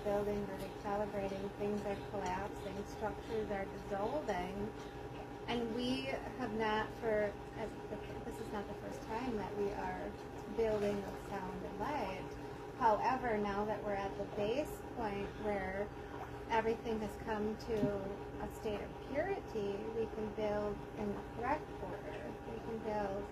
rebuilding, we're recalibrating, things are collapsing, structures are dissolving, and we have not, this is not the first time that we are building with sound and light. However, now that we're at the base point where everything has come to a state of purity, we can build in the correct order. We can build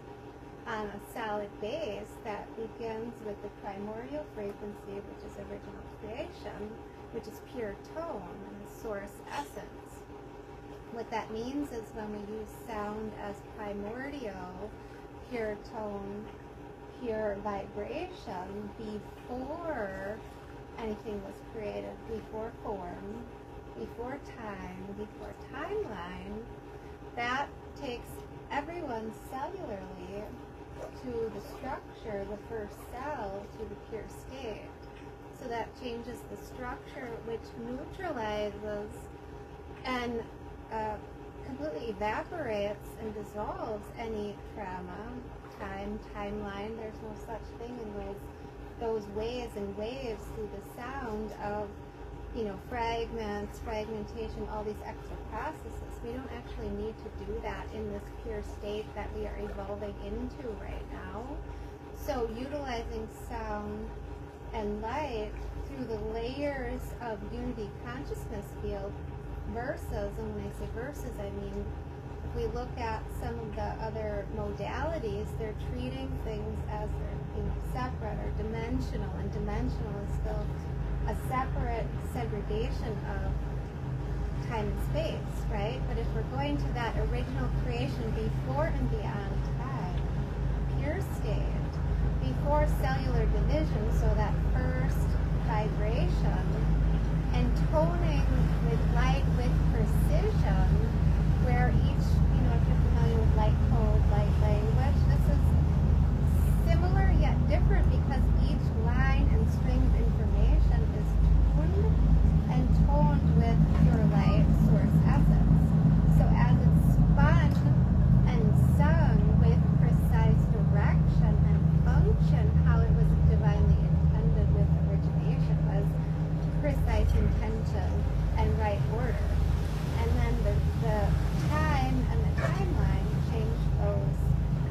on a solid base that begins with the primordial frequency, which is original creation, which is pure tone and the source essence. What that means is when we use sound as primordial, pure tone, pure vibration, before anything was created, before form, before time, before timeline, that takes everyone cellularly to the structure, the first cell, to the pure state. So that changes the structure, which neutralizes and completely evaporates and dissolves any trauma, timeline. There's no such thing in those ways and waves through the sound of, fragments, fragmentation, all these extra processes. We don't actually need to do that in this pure state that we are evolving into right now. So utilizing sound and light through the layers of unity consciousness field versus, and when I say versus, I mean, if we look at some of the other modalities, they're treating things as they're separate or dimensional, and dimensional is still a separate segregation of time and space, right? But if we're going to that original creation before and beyond time, pure state, before cellular division, so that first vibration, and toning with light with precision, where each, if you're familiar with light code, light language, this is similar yet different because each line and string of information is tuned and toned with pure light source essence. So as it's spun and sung with precise direction and function, how it was divinely intended with origination was precise intention and right order. And then the time and the timeline changed those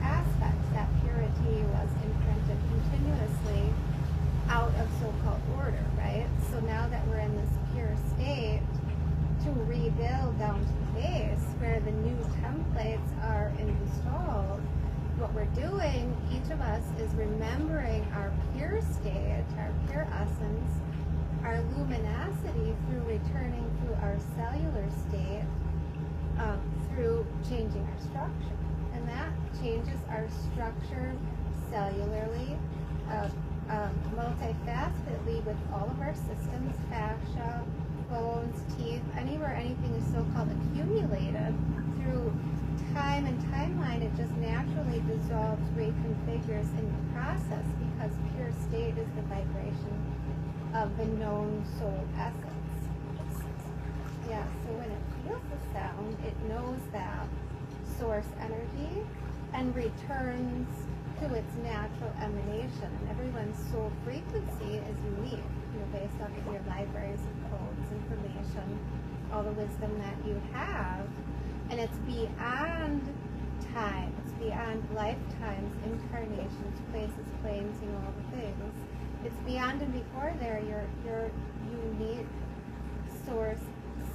aspects. That purity was imprinted continuously out of so-called order, right? So now that we're in this pure state, to rebuild down to the base where the new templates are installed, what we're doing, each of us is remembering our pure state, our pure essence, our luminosity through returning through our cellular state, through changing our structure. And that changes our structure cellularly, multifacetedly with all of our systems, fascia, bones, teeth, anywhere anything is so-called accumulated through time and timeline, it just naturally dissolves, reconfigures in the process because pure state is the vibration of the known soul essence. Yeah, so when it feels the sound, it knows that source energy and returns to its natural emanation. And everyone's soul frequency is unique, based off of your libraries of codes, information, all the wisdom that you have. And it's beyond time, it's beyond lifetimes, incarnations, places, planes, all the things. It's beyond and before there, your unique source,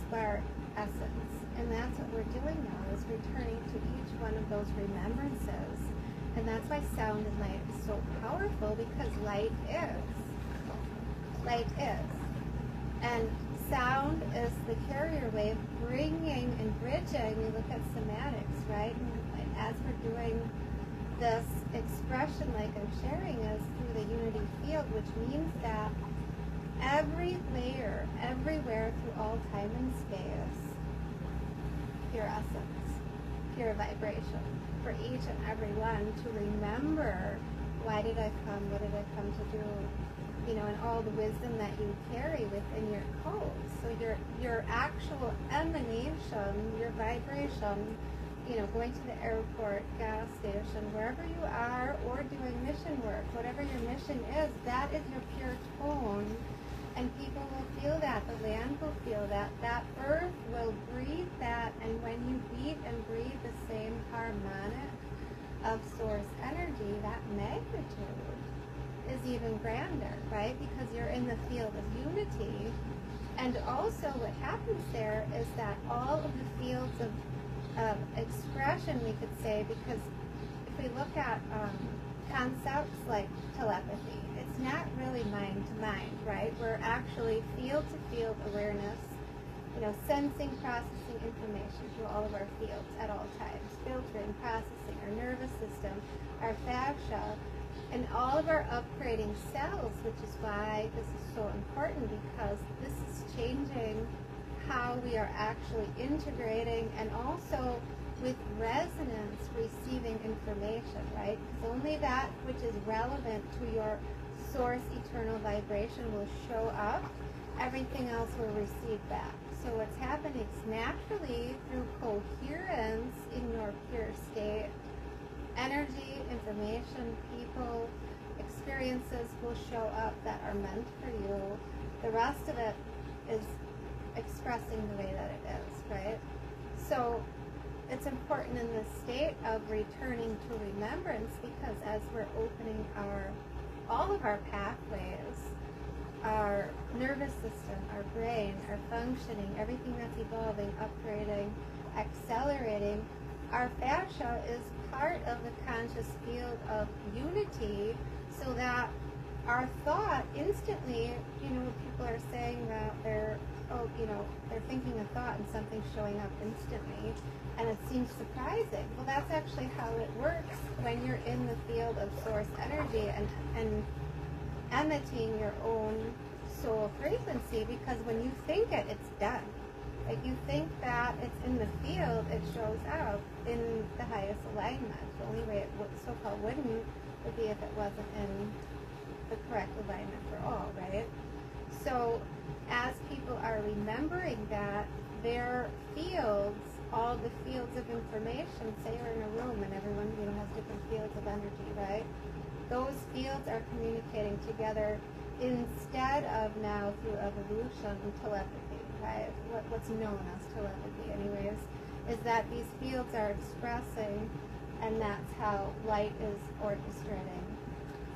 spark, essence. And that's what we're doing now, is returning to each one of those remembrances. And that's why sound and light is so powerful, because light is. Light is. And sound is the carrier wave bringing and bridging. We look at somatics, right? And as we're doing this expression, like I'm sharing, is through the unity field, which means that every layer, everywhere through all time and space, pure essence, pure vibration, for each and every one to remember, why did I come, what did I come to do, and all the wisdom that you carry within your codes. So your actual emanation, your vibration, going to the airport, gas station, wherever you are, or doing mission work, whatever your mission is, that is your pure tone. And people will feel that, the land will feel that, that earth will breathe that, and when you beat and breathe the same harmonic of source energy, that magnitude is even grander, right? Because you're in the field of unity. And also what happens there is that all of the fields of expression, we could say, because if we look at concepts like telepathy, it's not really mind to mind, right? We're actually field to field awareness, sensing, processing information through all of our fields at all times, filtering, processing our nervous system, our fascia, and all of our upgrading cells, which is why this is so important, because this is changing how we are actually integrating and also with resonance receiving information, right? Because only that which is relevant to your source eternal vibration will show up. Everything else will receive back. So what's happening is naturally through coherence in your pure state, energy, information, people, experiences will show up that are meant for you. The rest of it is expressing the way that it is, right? So it's important in this state of returning to remembrance, because as we're opening all of our pathways, our nervous system, our brain, our functioning, everything that's evolving, upgrading, accelerating, our fascia is part of the conscious field of unity, so that our thought instantly, people are saying that they're thinking a thought and something's showing up instantly, and it seems surprising. Well, that's actually how it works when you're in the field of source energy and emitting your own soul frequency, because when you think it, it's done. Like, you think that it's in the field, it shows up in the highest alignment. The only way it so-called wouldn't would be if it wasn't in the correct alignment for all, right? So as people are remembering that their fields, all the fields of information, say you're in a room and everyone has different fields of energy, right? Those fields are communicating together instead of now through evolution telepathy, right? What's known as telepathy anyways, is that these fields are expressing, and that's how light is orchestrating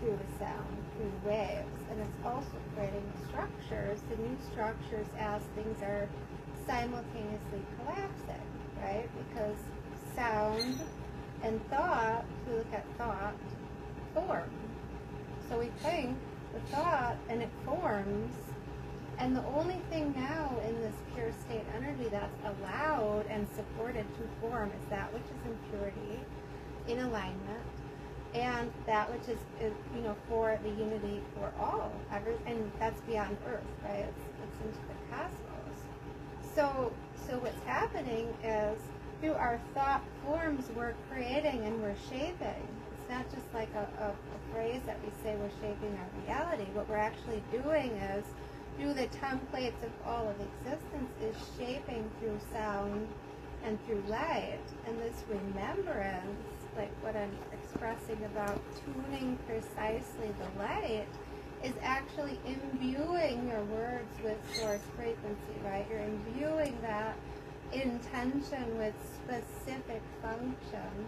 through the sound, through waves. And it's also creating structures, the new structures, as things are simultaneously collapsing, right? Because sound and thought, if we look at thought, form. So we think the thought and it forms, and the only thing now in this pure state energy that's allowed and supported to form is that which is in purity, in alignment, and that which is for the unity for all, and that's beyond Earth, right? It's into the cosmos. So what's happening is through our thought forms we're creating and we're shaping. It's not just like a phrase that we say we're shaping our reality. What we're actually doing is, through the templates of all of existence, is shaping through sound and through light. And this remembrance, like what I'm expressing about tuning precisely the light, is actually imbuing your words with source frequency, right? You're imbuing that intention with specific function.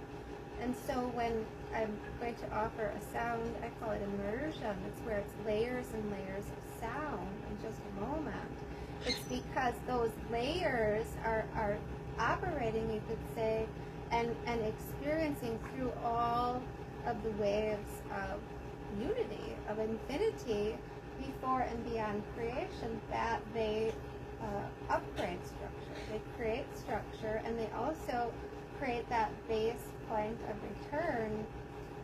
And so when I'm going to offer a sound, I call it immersion. It's where it's layers and layers of sound in just a moment. It's because those layers are operating, you could say, and experiencing through all of the waves of unity, of infinity, before and beyond creation, that they upgrade structure. They create structure, and they also create that base point of return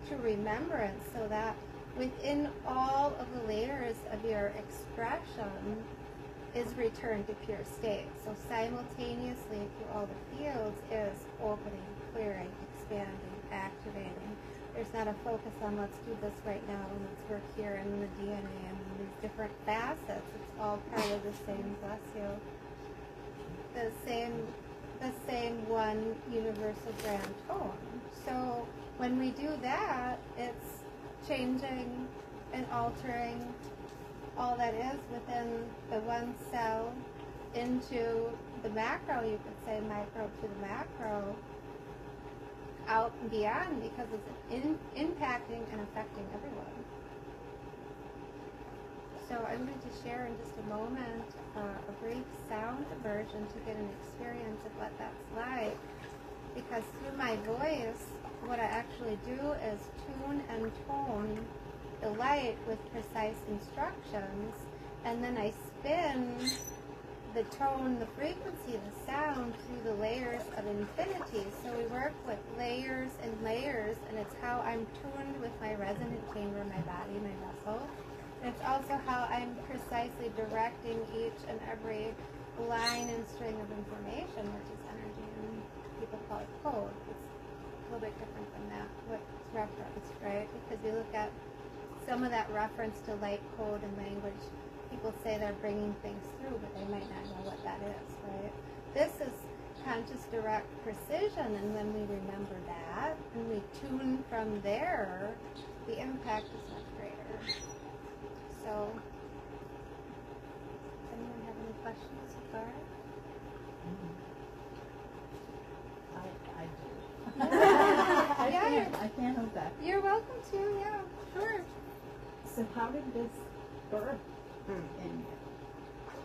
to remembrance, so that within all of the layers of your expression is returned to pure state. So simultaneously through all the fields is opening, clearing, expanding, activating. There's not a focus on let's do this right now and let's work here and the DNA and these different facets. It's all part of the same, bless you, the same one universal grand tone. So when we do that, it's changing and altering all that is within the one cell into the macro, you could say micro to the macro, out and beyond, because it's impacting and affecting everyone. So I'm going to share in just a moment a brief sound immersion to get an experience of what that's like, because through my voice, what I actually do is tune and tone the light with precise instructions, and then I spin the tone, the frequency, the sound through the layers of infinity. So we work with layers and layers, and it's how I'm tuned with my resonant chamber, my body, my vessel. And it's also how I'm precisely directing each and every line and string of information, which is energy, and people call it code. It's a little bit different than that, what's referenced, right? Because we look at some of that reference to light, code, and language. People say they're bringing things through, but they might not know what that is, right? This is conscious, direct precision, and when we remember that, and we tune from there, the impact is much greater. So, does anyone have any questions so far? I do. I can't hold back. You're welcome to, yeah, sure. So how did this birth in you?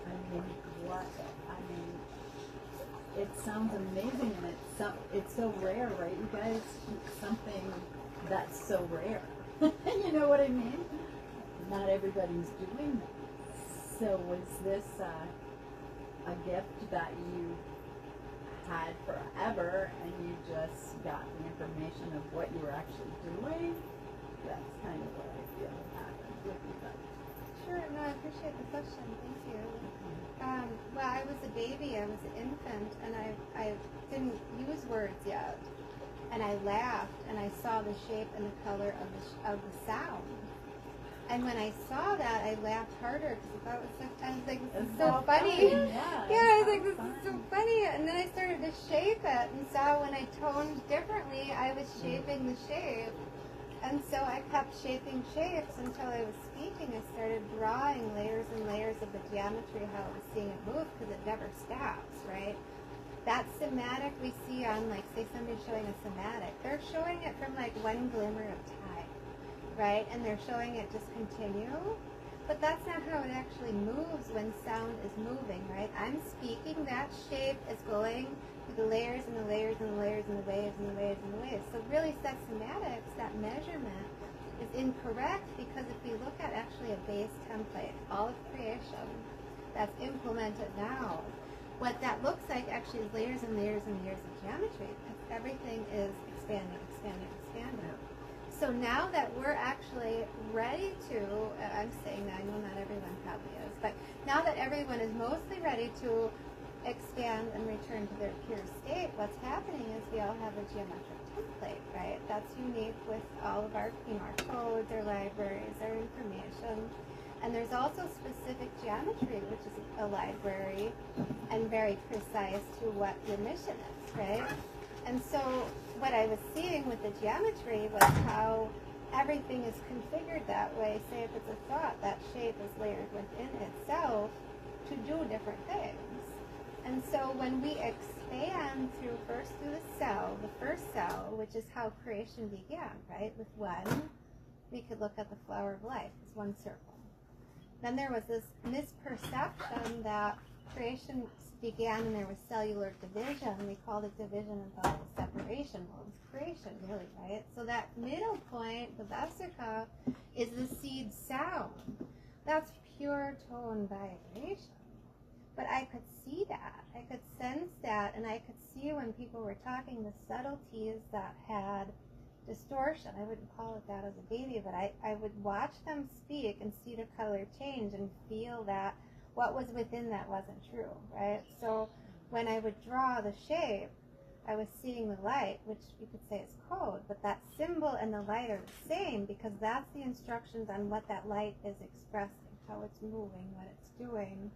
I mean, what? I mean, it sounds amazing, and it's so rare, right, you guys? Something that's so rare. You know what I mean? Not everybody's doing it. So was this a gift that you had forever, and you just got the information of what you were actually doing? That's kind of what I feel happened with you guys. Sure, no, I appreciate the question. Thank you. Well, I was a baby, I was an infant, and I didn't use words yet. And I laughed, and I saw the shape and the color of the sound. And when I saw that, I laughed harder because I was like, this is so funny. Yeah, I was like, this is so funny. And then I started to shape it, and saw when I toned differently, I was shaping the shape. And so I kept shaping shapes until I was speaking. I started drawing layers and layers of the geometry, how I was seeing it move, because it never stops, right? That somatic we see on, like, say somebody's showing a somatic, they're showing it from, like, one glimmer of time, right? And they're showing it just continue. But that's not how it actually moves when sound is moving, right? I'm speaking, that shape is going through the layers and the layers and the layers and the waves and the waves and the waves. So really, that somatics, that measurement, is incorrect, because if we look at actually a base template, all of creation that's implemented now, what that looks like actually is layers and layers and layers of geometry, because everything is expanding, expanding, expanding. So now that we're actually ready to, I'm saying that, I know not everyone probably is, but now that everyone is mostly ready to expand and return to their pure state, what's happening is we all have a geometric template, right? That's unique with all of our, our codes, our libraries, our information. And there's also specific geometry, which is a library and very precise to what your mission is, right? And so what I was seeing with the geometry was how everything is configured that way. Say if it's a thought, that shape is layered within itself to do different things. And so when we expand through the cell, the first cell, which is how creation began, right? With one, we could look at the flower of life as one circle. Then there was this misperception that creation began and there was cellular division. We called it division and thought it was separation. Well, it was creation, really, right? So that middle point, the vesica, is the seed sound. That's pure tone vibration. But I could see that. I could sense that, and I could see when people were talking the subtleties that had distortion. I wouldn't call it that as a baby, but I would watch them speak and see the color change and feel that what was within that wasn't true, right? So when I would draw the shape, I was seeing the light, which you could say is code, but that symbol and the light are the same, because that's the instructions on what that light is expressing, how it's moving, what it's doing.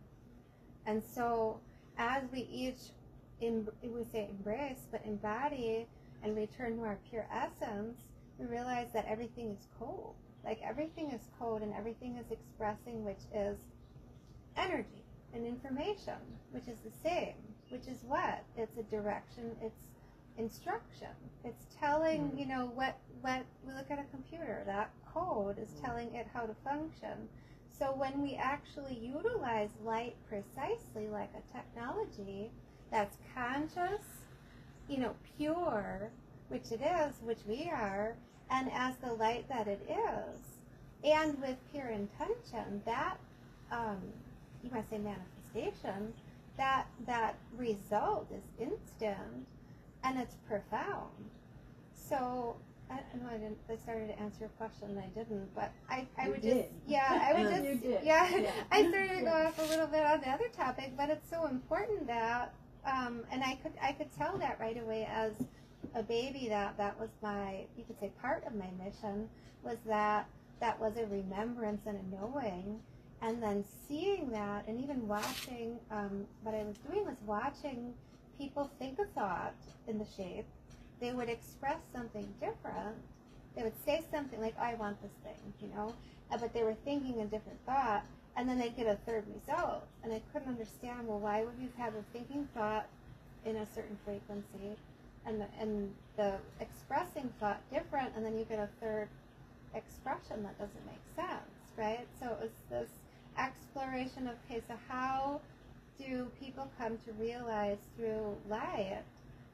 And so as we each, we say embrace, but embody and return to our pure essence, we realize that everything is cold. Like everything is code and everything is expressing, which is energy and information, which is the same, which is what? It's a direction, it's instruction. It's telling, you know, what we look at a computer, that code is telling it how to function. So when we actually utilize light precisely like a technology that's conscious, you know, pure, which it is, which we are, and as the light that it is, and with pure intention, that, you might say manifestation, that result is instant and it's profound. So, I know I started to answer your question and I didn't, but I would did. just, yeah, I would You just, did. yeah, I started to go off a little bit on the other topic, but it's so important that, and I could tell that right away as a baby that was my, you could say part of my mission, was that was a remembrance and a knowing, and then seeing that and even watching, what I was doing was watching people think a thought in the shape. They would express something different. They would say something like, oh, I want this thing, you know, but they were thinking a different thought, and then they'd get a third result. And I couldn't understand, well, why would you have a thinking thought in a certain frequency and the expressing thought different, and then you get a third expression that doesn't make sense, right? So it was this exploration of, okay, so how do people come to realize through light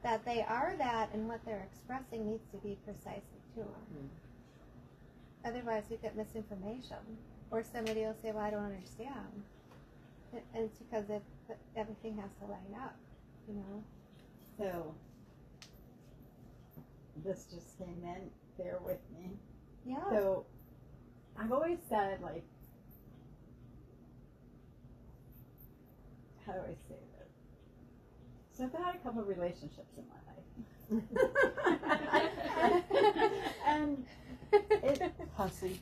that they are that, and what they're expressing needs to be precisely true. Otherwise you get misinformation, or somebody will say, well, I don't understand, and it's because everything has to line up, you know. So this just came in, bear with me. Yeah. So I've always said, like, how do I say this? So I've had a couple of relationships in my life. and it Hussy.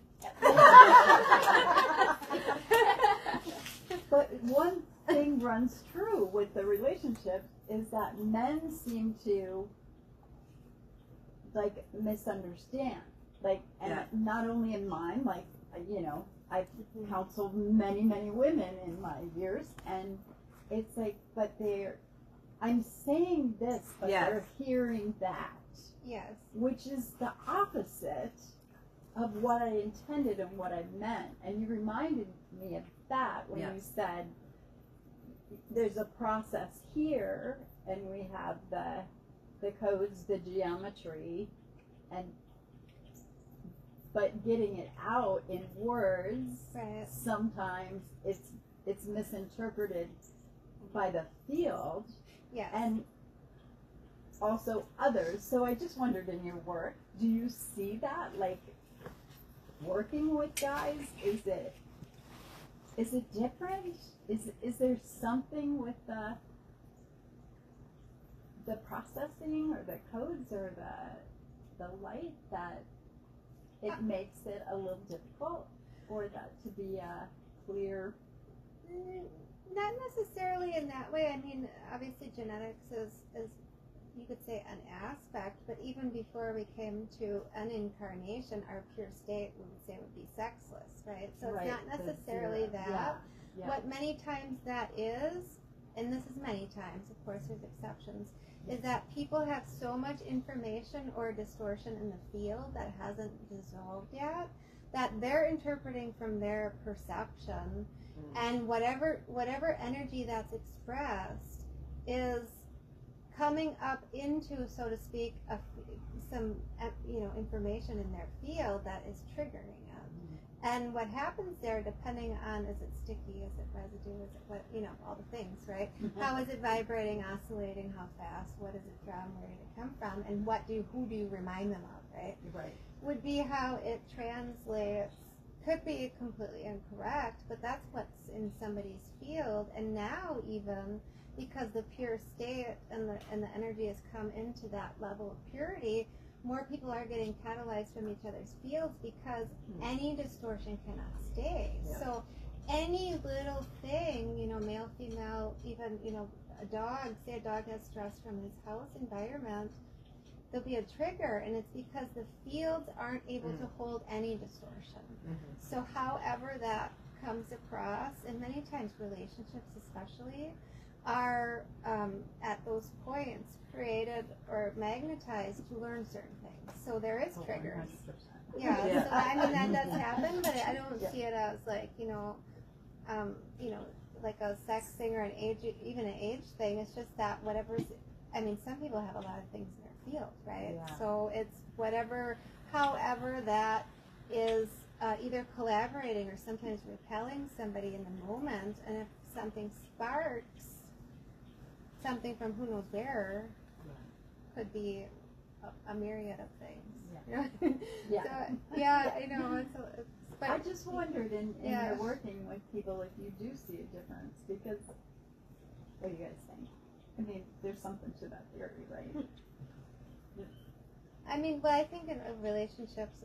But one thing runs true with the relationships is that men seem to, like, misunderstand. Like, and not only in mine, like, you know, I've counseled many, many women in my years, and it's like, but I'm saying this, but they're hearing that. Yes. Which is the opposite of what I intended and what I meant. And you reminded me of that when you said there's a process here, and we have the codes, the geometry, but getting it out in words, sometimes it's misinterpreted by the field, and also others. So I just wondered, in your work, do you see that, like, working with guys? Is it different? Is there something with the processing or the codes or the light that it makes it a little difficult, or that to be clear? Not necessarily in that way. I mean, obviously genetics is you could say an aspect, but even before we came to an incarnation, our pure state, we would say, would be sexless, right? So it's not necessarily that. Yeah. What many times that is, and this is many times, of course there's exceptions, is that people have so much information or distortion in the field that hasn't dissolved yet, that they're interpreting from their perception, and whatever energy that's expressed is coming up into, so to speak, some information in their field that is triggering it. And what happens there, depending on, is it sticky, is it residue, is it what, all the things, right? How is it vibrating, oscillating, how fast, what is it from, where did it come from, and who do you remind them of, right? Right. Would be how it translates. Could be completely incorrect, but that's what's in somebody's field. And now, even because the pure state and the energy has come into that level of purity, more people are getting catalyzed from each other's fields, because any distortion cannot stay. Yeah. So any little thing, male, female, even, a dog, say a dog has stress from his house environment, there'll be a trigger, and it's because the fields aren't able to hold any distortion. So however that comes across, and many times relationships especially, are at those points created or magnetized to learn certain things. So there is triggers. 100%. Yeah. So I mean that does happen, but I don't see it as like like a sex thing or an age, even an age thing. It's just that whatever's. I mean, some people have a lot of things in their field, right? Yeah. So it's whatever, however that is either collaborating or sometimes repelling somebody in the moment, and if something sparks something from who knows where, could be a myriad of things. Yeah. So, yeah, I know. But I just wondered in your working with people if you do see a difference, because what do you guys think? I mean, there's something to that theory, right? I mean, well, I think in relationships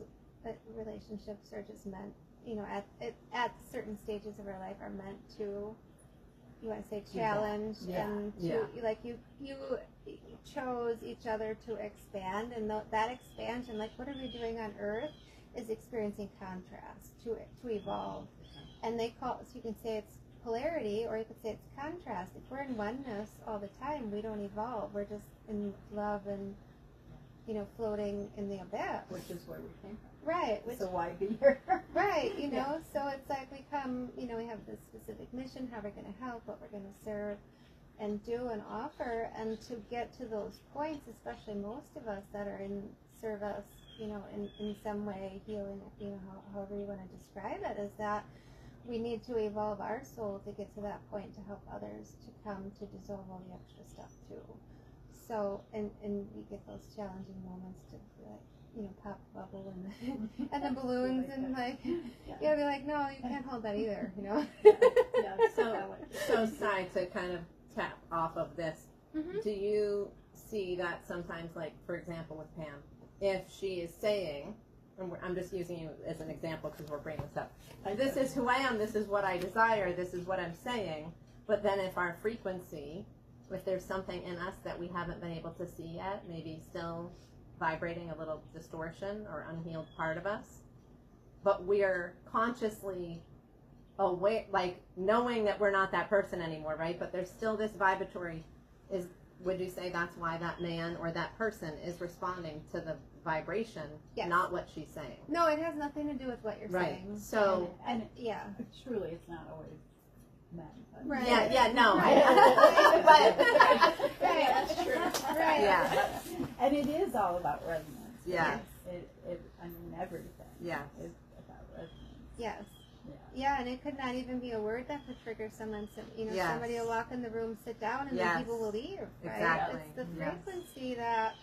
are just meant, at certain stages of our life are meant to, you want to say, challenge and to, like you chose each other to expand, and that expansion, like what are we doing on Earth, is experiencing contrast to evolve, and they call, so you can say it's polarity, or you could say it's contrast. If we're in oneness all the time, we don't evolve. We're just in love and floating in the abyss, Which is where we came from. Right. So why be here? Right. So it's like we come. We have this specific mission, how we're going to help, what we're going to serve, and do and offer, and to get to those points, especially most of us that are in service, in some way, healing, however you want to describe it, is that we need to evolve our soul to get to that point to help others to come to dissolve all the extra stuff too. So, and we get those challenging moments to pop the bubble and and the balloons and be like, no, you can't hold that either, So Sai, to kind of tap off of this, do you see that sometimes, like, for example, with Pam, if she is saying, and I'm just using you as an example because we're bringing this up, this is who I am, this is what I desire, this is what I'm saying, but then if our frequency, if there's something in us that we haven't been able to see yet, maybe still vibrating a little distortion or unhealed part of us, but we're consciously aware, like knowing that we're not that person anymore, right? But there's still this vibratory, would you say that's why that man or that person is responding to the vibration, not what she's saying? No, it has nothing to do with what you're saying. So, and truly it's not always men. Right. No. Right. That's true. Right. Yeah. And it is all about resonance. Yeah. Everything. Yeah. Is about resonance. Yes. Yeah, and it could not even be a word that could trigger someone. Somebody will walk in the room, sit down, and then people will leave. Right? Exactly. It's the frequency that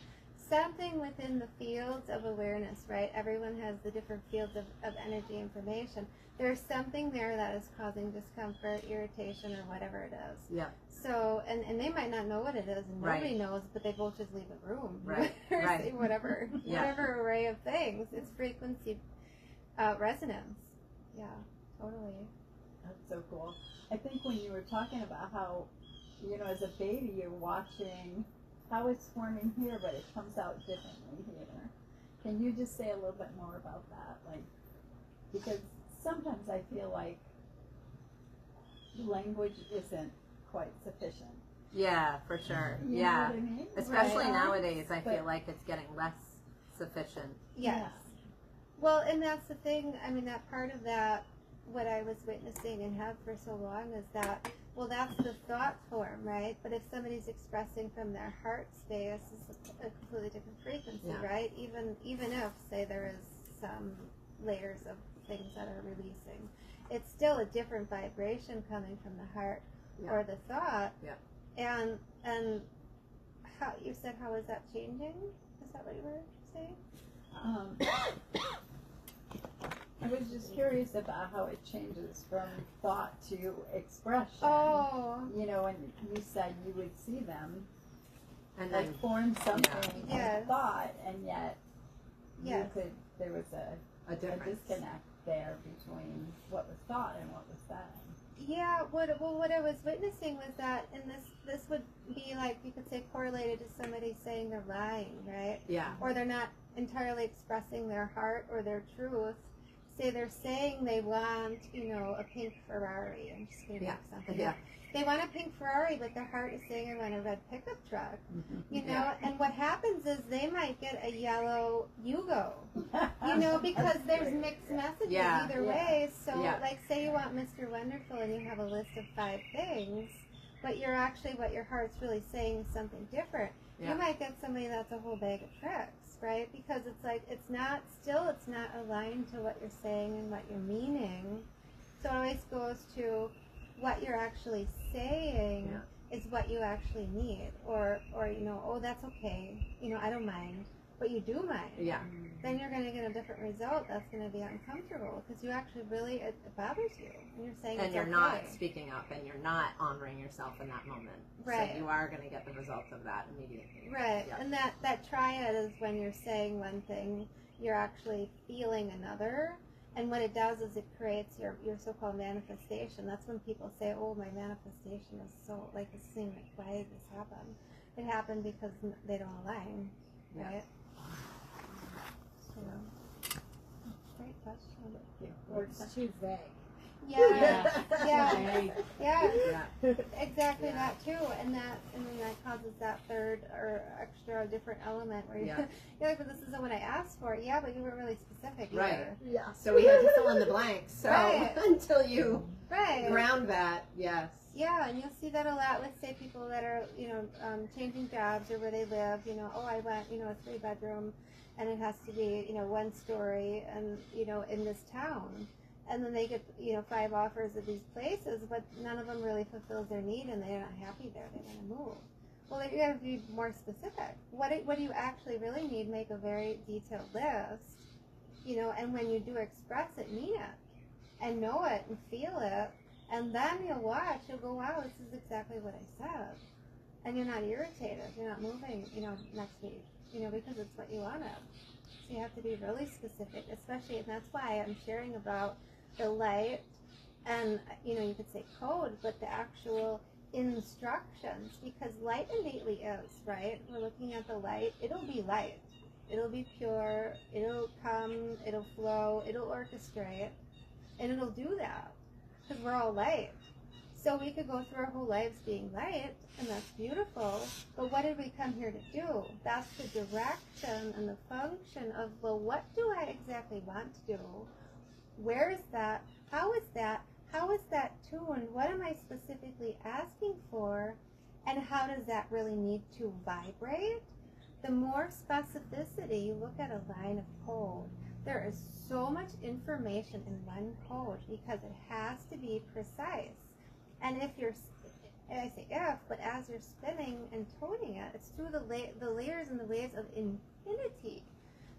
something within the fields of awareness, right? Everyone has the different fields of energy information. There's something there that is causing discomfort, irritation, or whatever it is. Yeah. So, and they might not know what it is, and nobody knows, but they both just leave the room. Right. Or whatever. Whatever array of things. It's frequency resonance. Yeah, totally. That's so cool. I think when you were talking about how, as a baby, you're watching how it's forming here, but it comes out differently here. Can you just say a little bit more about that? Like, because sometimes I feel like language isn't quite sufficient. Yeah, for sure. You know what I mean? Especially nowadays, I feel like it's getting less sufficient. Yes. Well, and that's the thing, that part of that, what I was witnessing and have for so long is that, well, that's the thought form, right? But if somebody's expressing from their heart space, it's a completely different frequency, right? Even if, say, there is some layers of things that are releasing, it's still a different vibration coming from the heart or the thought. Yeah. And how you said, how is that changing? Is that what you were saying? I was just curious about how it changes from thought to expression. Oh. And you said you would see them And like then form something in thought, and yet there was a disconnect there between what was thought and what was said. Yeah, what I was witnessing was that, and this would be like, you could say, correlated to somebody saying they're lying, right? Yeah. Or they're not entirely expressing their heart or their truth. Say they're saying they want, a pink Ferrari. I'm just going to make something up. They want a pink Ferrari, but their heart is saying I want a red pickup truck. And what happens is they might get a yellow Yugo, because there's mixed messages either way. So, like, say you want Mr. Wonderful and you have a list of 5 things, but you're actually, what your heart's really saying is something different. You might get somebody that's a whole bag of tricks, right? Because it's like, it's not aligned to what you're saying and what you're meaning. So it always goes to what you're actually saying is what you actually need. Or oh, that's okay. I don't mind. But you do mind. Yeah. Then you're going to get a different result that's going to be uncomfortable because you actually really, it bothers you. And you're saying and it's you're okay. not speaking up and you're not honoring yourself in that moment. Right. So you are going to get the results of that immediately. Right. Yeah. And that triad is when you're saying one thing, you're actually feeling another. And what it does is it creates your so-called manifestation. That's when people say, oh, my manifestation is so, like, this thing, like, why did this happen? It happened because they don't align, right? So, great question. Or it's too vague. Yeah, Vague. exactly that too, and then that causes that third or extra different element where you're like, but this isn't what I asked for. Yeah, but you weren't really specific either. Right. Yeah. So we had to fill in the blanks. So until you Right. ground that, yes. Yeah, and you'll see that a lot with, say, people that are, changing jobs or where they live. Oh, I want, a 3-bedroom, and it has to be, 1 story, and in this town. And then they get, 5 offers of these places, but none of them really fulfills their need, and they're not happy there. They want to move. Well, you got to be more specific. What do you actually really need? Make a very detailed list, and when you do express it, mean it, and know it, and feel it, and then you'll watch. You'll go, wow, this is exactly what I said, and you're not irritated. You're not moving, next week, because it's what you wanted. So you have to be really specific, especially, and that's why I'm sharing about the light and, you could say code, but the actual instructions, because light innately is, right? We're looking at the light. It'll be light. It'll be pure. It'll come. It'll flow. It'll orchestrate. And it'll do that because we're all light. So we could go through our whole lives being light, and that's beautiful, but what did we come here to do? That's the direction and the function of, well, what do I exactly want to do? Where is that? How is that? How is that tuned? What am I specifically asking for? And how does that really need to vibrate? The more specificity, you look at a line of code, there is so much information in one code because it has to be precise. And if you're, I say if, but as you're spinning and toning it, it's through the layers and the waves of infinity.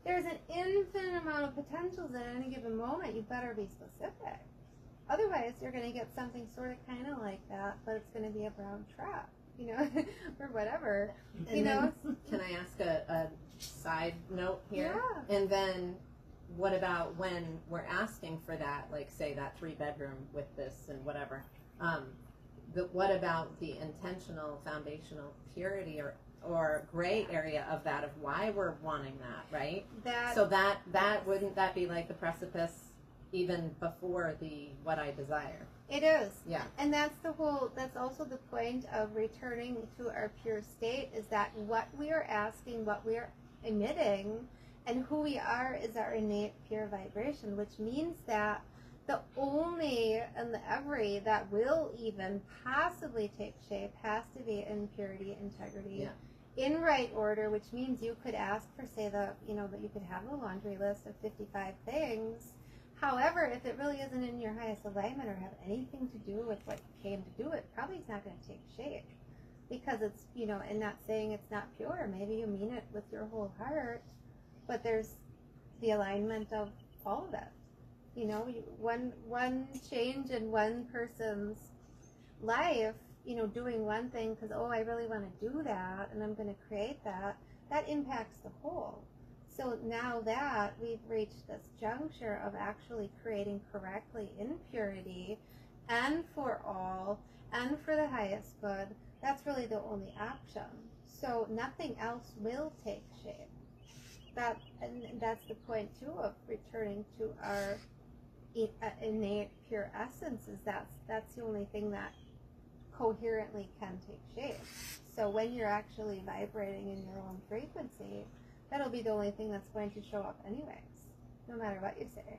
There's an infinite amount of potentials at any given moment. You better be specific. Otherwise, you're going to get something sort of kind of like that, but it's going to be a brown trap, or whatever. And then, can I ask a side note here? Yeah. And then what about when we're asking for that, like, say, that 3-bedroom with this and whatever? What about the intentional foundational purity or gray area of that, of why we're wanting that, right? So that wouldn't that be like the precipice even before the what I desire? It is. Yeah. And that's also the point of returning to our pure state, is that what we are asking, what we are emitting, and who we are is our innate pure vibration, which means that the only and the every that will even possibly take shape has to be in purity, integrity, in right order, which means you could ask for, say, that you could have a laundry list of 55 things. However, if it really isn't in your highest alignment or have anything to do with what you came to do, it probably is not going to take shape, because it's, and not saying it's not pure. Maybe you mean it with your whole heart, but there's the alignment of all of it. One change in one person's life, doing one thing because, oh, I really want to do that and I'm going to create that impacts the whole. So now that we've reached this juncture of actually creating correctly in purity, and for all and for the highest good, that's really the only option. So nothing else will take shape. And that's the point too of returning to our innate pure essence, is that's the only thing that coherently can take shape. So when you're actually vibrating in your own frequency, that'll be the only thing that's going to show up anyways, no matter what you say.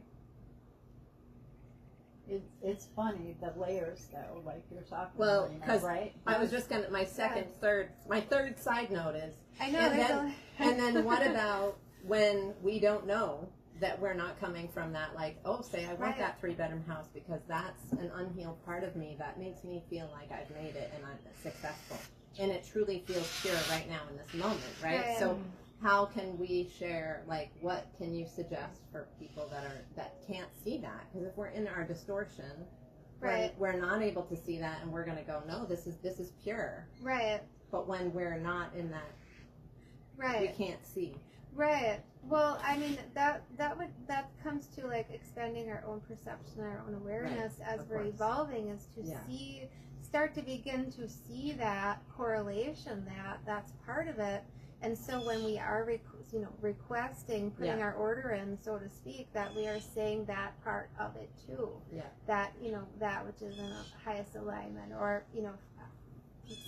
It's funny, the layers though, like you're talking Well, about, because right? I was just gonna, my third side note is, I know, and then what about when we don't know that we're not coming from that, like, oh, say I want Right. that 3-bedroom house because that's an unhealed part of me that makes me feel like I've made it and I'm successful. And it truly feels pure right now in this moment, right? Right. So how can we share, like, what can you suggest for people that can't see that? Because if we're in our distortion, Right. we're not able to see that, and we're going to go, no, this is pure. Right. But when we're not in that, Right. we can't see. Right. Well, I mean, that comes to like expanding our own perception, our own awareness as of we're course. evolving, is to Yeah. start to begin to see that correlation, that's part of it. And so when we are, requesting, putting Yeah. our order in, so to speak, that we are saying that part of it too. Yeah. That, that which is in the highest alignment, or,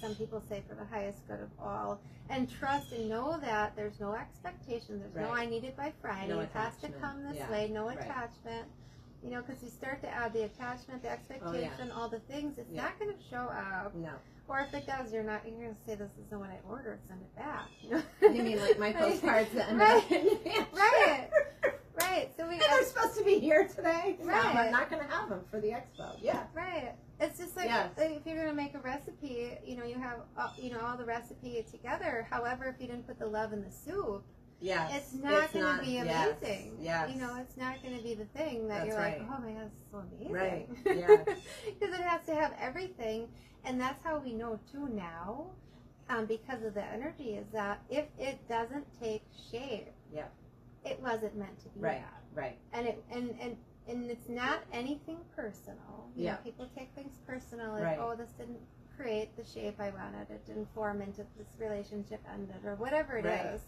some people say for the highest good of all, and trust and know that there's no expectation. There's no, Right. I need it by Friday. No it has to attachment. come this Yeah. way. No Right. attachment. Because you start to add the attachment, the expectation, all the things. It's Yeah. not going to show up. No. Or if it does, you're going to say, this isn't what I ordered. Send it back. You mean like my postcards that ended up in New Hampshire? Right. Right. So And they're supposed to be here today. No, Right. I'm not going to have them for the expo. Yeah. Right. It's just like, Yes. if you're going to make a recipe, you have, all the recipe together. However, if you didn't put the love in the soup, Yes. it's not going to be yes, amazing. Yes. It's not going to be the thing that That's you're right. like, oh my God, this is so amazing. Right. Yes. Because it has to have everything. And that's how we know too now, because of the energy, is that if it doesn't take shape, Yep. it wasn't meant to be Right. that. Right. And it's not anything personal. Yeah. People take things personal, like, Right. oh, this didn't create the shape I wanted. It didn't form into this relationship ended, or whatever it Right. is.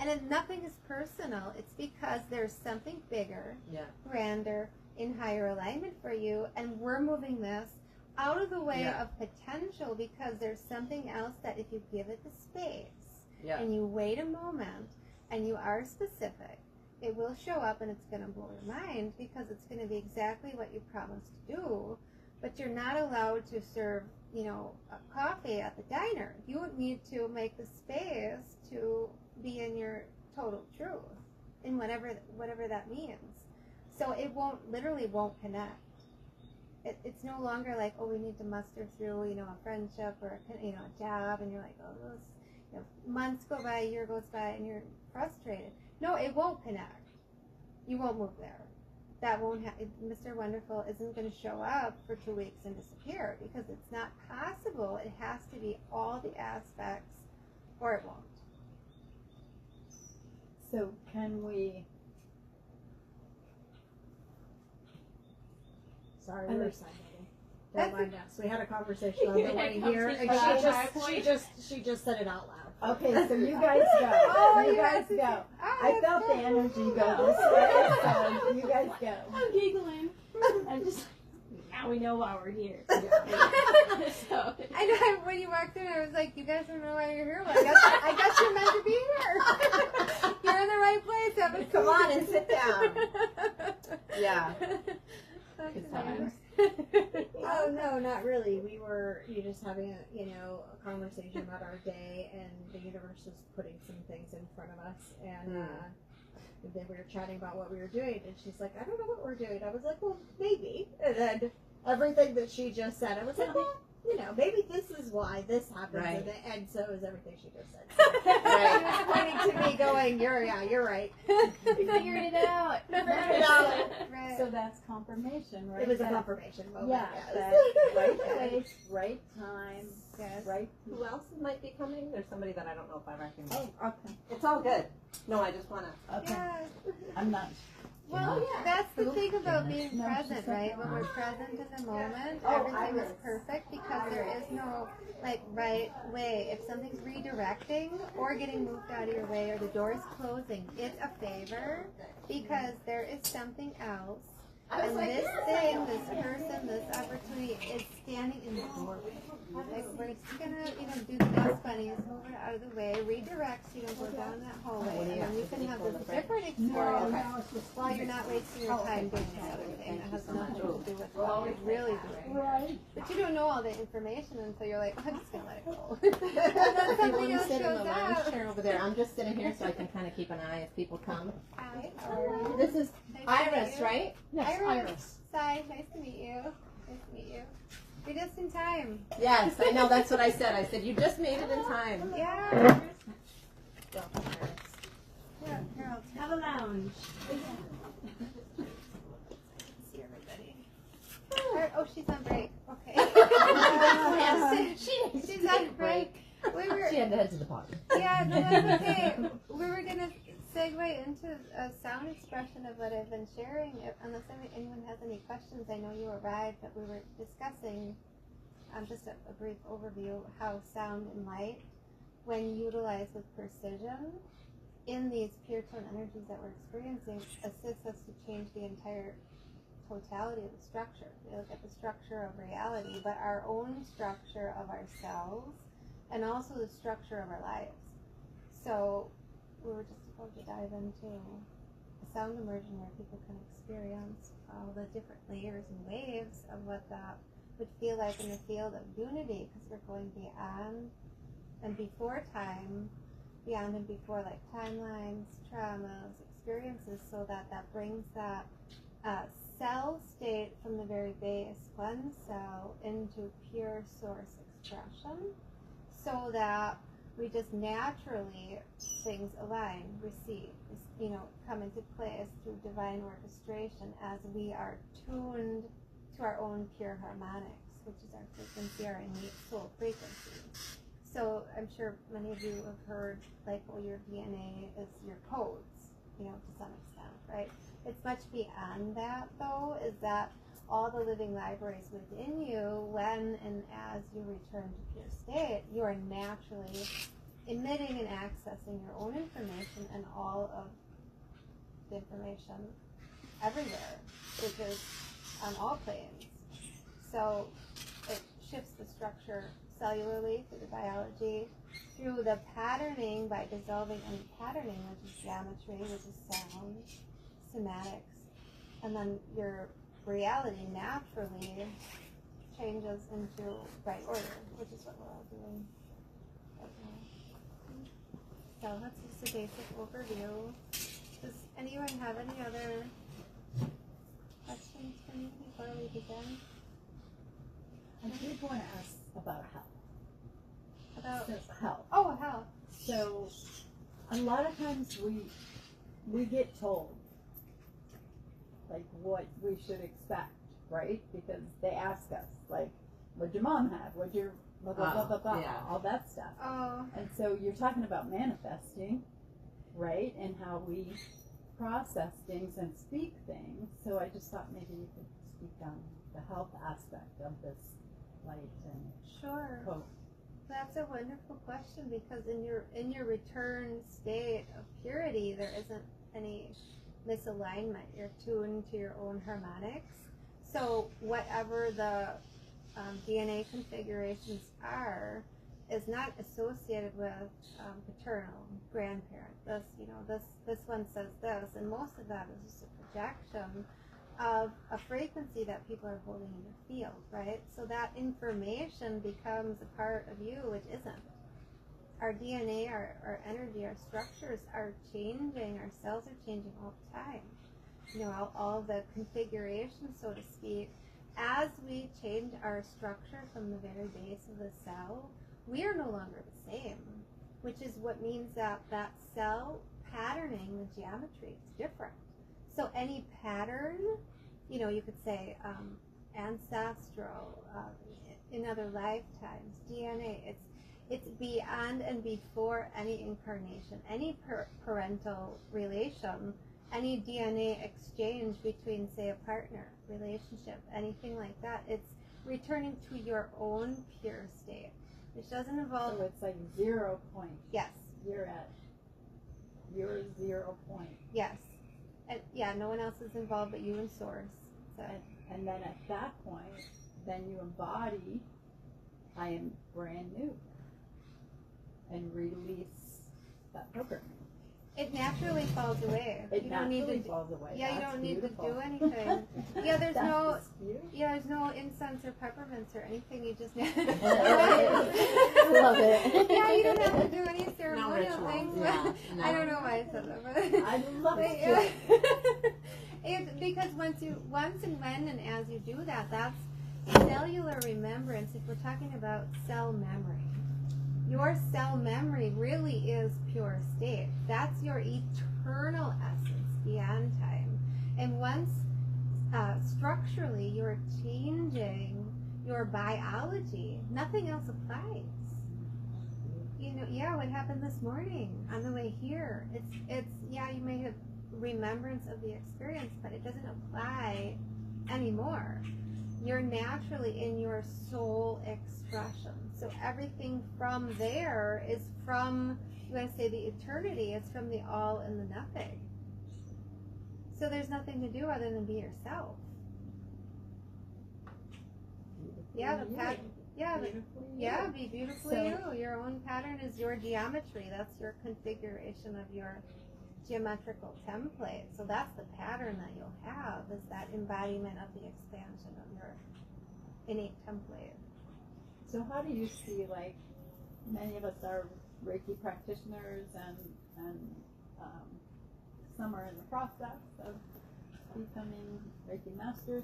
And nothing is personal. It's because there's something bigger, Yeah. grander, in higher alignment for you, and we're moving this out of the way Yeah. of potential, because there's something else that if you give it the space Yeah. and you wait a moment and you are specific, it will show up, and it's going to blow your mind, because it's going to be exactly what you promised to do. But you're not allowed to serve, a coffee at the diner. You would need to make the space to be in your total truth, in whatever that means. So it literally won't connect. It's no longer like, oh, we need to muster through, a friendship or a job, and you're like, oh, those, months go by, a year goes by, and you're frustrated. No, it won't connect. You won't move there. That won't Mr. Wonderful isn't going to show up for 2 weeks and disappear, because it's not possible. It has to be all the aspects, or it won't. So can we? Sorry, I we were like- side meeting. That's Don't mind us. We had a conversation on the way here, and she just said it out loud. Okay, so you guys go. Oh, you you guys guys- go. Oh, I that's felt the good. energy go this way, so you guys go. I'm giggling. I'm just now we know why we're here. So I know, when you walked in, I was like, you guys don't know why you're here. Well, I guess you're meant to be here. You're in the right place. Have a seat. Come on and sit down. Yeah. That's Good nice. times. Oh no, not really. We were just having a conversation about our day, and the universe was putting some things in front of us, and then we were chatting about what we were doing, and she's like, I don't know what we're doing. I was like, well, maybe. And then everything that she just said, I was like, well, maybe this is why this happens, Right. and so is everything she just said. Right. She was pointing to me, going, you're right. we figured it out. Right. So that's confirmation, right? It was a That- confirmation moment. Yeah, yes. that right place, right time, Yes. right. Who else might be coming? There's somebody that I don't know if I recognize. Oh, okay, It's all good. No, I just want to. okay. Yeah. I'm not. Well, that's the thing about being No, she present, said right? that. When we're present in the moment, Oh, everything is Iris. perfect because there is no like right way. If something's redirecting or getting moved out of your way or the door is closing, it's a favor because there is something else. And this thing, this person, this opportunity is standing in the doorway. Like we're just gonna, do the dust bunnies, move it out of the way, redirect so you don't go down that hallway, and then you can have this different experience while you're not wasting your time doing this other thing that has nothing to do with what you're really doing. Right. But you don't know all the information, and so you're like, I'm just gonna let it go. And then If you something want to else sit in shows the lounge up. chair over there, I'm just sitting here so I can kind of keep an eye as people come. Hi, how are you? This is Nice to meet Iris, you. right? Yes, Iris. Hi, nice to meet you. Nice to meet you. You're just in time. Yes, I know. That's what I said. I said you just made it in time. Yeah. Dolphin Iris. Yeah, here, I'll Have a lounge. see everybody. Oh, she's on break. Okay. She's on break. She had to head to the party. Yeah, no, that's okay. We were going to segue into a sound expression of what I've been sharing. Unless anyone has any questions, I know you arrived, but we were discussing just a brief overview how sound and light, when utilized with precision in these pure tone energies that we're experiencing, assists us to change the entire totality of the structure. We look at the structure of reality, but our own structure of ourselves, and also the structure of our lives. So we were just about to dive into a sound immersion where people can experience all the different layers and waves of what that would feel like in the field of unity, because we're going beyond and before time, beyond and before like timelines, traumas, experiences, so that brings that cell state from the very base, one cell, into pure source expression, so that we just naturally, things align, receive, come into place through divine orchestration as we are tuned to our own pure harmonics, which is our frequency, our innate soul frequency. So I'm sure many of you have heard, like, well, your DNA is your codes, to some extent, right? It's much beyond that, though, is that all the living libraries within you, when and as you return to pure state, you are naturally emitting and accessing your own information and all of the information everywhere, which is on all planes. So it shifts the structure cellularly through the biology, through the patterning by dissolving any patterning, which is geometry, which is sound, somatics, and then your reality naturally changes into right order, which is what we're all doing right now. So that's just a basic overview. Does anyone have any other questions for me before we begin? I did want to ask about health. About Health. oh, health. So, a lot of times we get told like what we should expect, right? Because they ask us, like, what'd your mom have? What'd your blah blah blah blah blah, yeah. all that stuff. Oh, And so you're talking about manifesting, right? And how we process things and speak things. So I just thought maybe you could speak on the health aspect of this light and sure. code. That's a wonderful question, because in your return state of purity, there isn't any misalignment. You're tuned to your own harmonics. So whatever the DNA configurations are is not associated with paternal, grandparent. This one says this, and most of that is just a projection of a frequency that people are holding in the field, right? So that information becomes a part of you, which isn't. Our DNA, our energy, our structures are changing, our cells are changing all the time. All the configuration, so to speak. As we change our structure from the very base of the cell, we are no longer the same, which is what means that cell patterning, the geometry, is different. So any pattern, you could say ancestral, in other lifetimes, DNA, it's beyond and before any incarnation, any parental relation any DNA exchange between, say, a partner, relationship, anything like that. It's returning to your own pure state, which doesn't involve. So it's like 0 point. Yes. You're at your 0 point. Yes. And yeah, no one else is involved but you and Source. So. And then at that point, then you embody, I am brand new, and release that programming. It naturally falls away. It naturally falls away. Yeah, you That's don't need beautiful. to do anything. Yeah, there's That's beautiful. there's no incense or peppermints or anything. You just Love it. Yeah, you don't have to do any ceremonial rituals. things. Yeah, no. I don't know why I said that, but I love it. It's because once and when and as you do that, that's cellular remembrance. If we're talking about cell memory, your cell memory really is pure state. That's your eternal essence beyond time. And once structurally you're changing your biology, nothing else applies. You know, yeah, what happened this morning on the way here? It's yeah, you may have remembrance of the experience, but it doesn't apply anymore. You're naturally in your soul expression. So everything from there is from, you want to say the eternity, it's from the all and the nothing. So there's nothing to do other than be yourself. Yeah, the pattern. Yeah, be beautifully you. Your own pattern is your geometry. That's your configuration of your geometrical template. So that's the pattern that you'll have, is that embodiment of the expansion of your innate template. So how do you see, like, many of us are Reiki practitioners and some are in the process of becoming Reiki masters.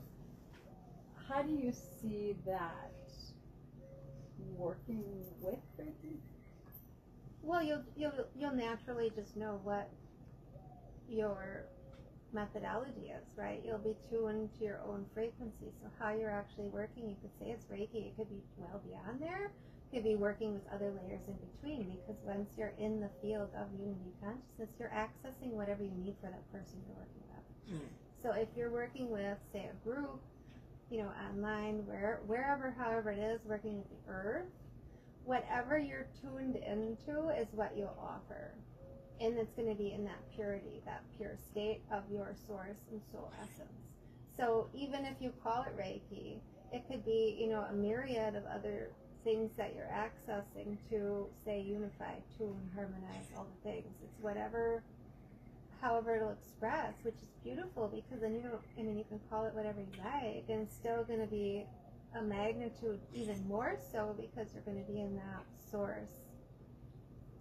How do you see that working with Reiki? Well, you'll naturally just know what your methodology is, right? You'll be tuned to your own frequency. So how you're actually working, you could say it's Reiki. It could be well beyond there. It could be working with other layers in between, because once you're in the field of unity consciousness, you're accessing whatever you need for that person you're working with. So if you're working with, say, a group, you know, online, wherever, however it is, working with the earth, whatever you're tuned into is what you'll offer. And it's going to be in that purity, that pure state of your source and soul essence. So even if you call it Reiki, it could be, you know, a myriad of other things that you're accessing to, say, unify, tune, harmonize, all the things. It's whatever, however it'll express, which is beautiful, because then you can call it whatever you like, and it's still going to be a magnitude even more so, because you're going to be in that source,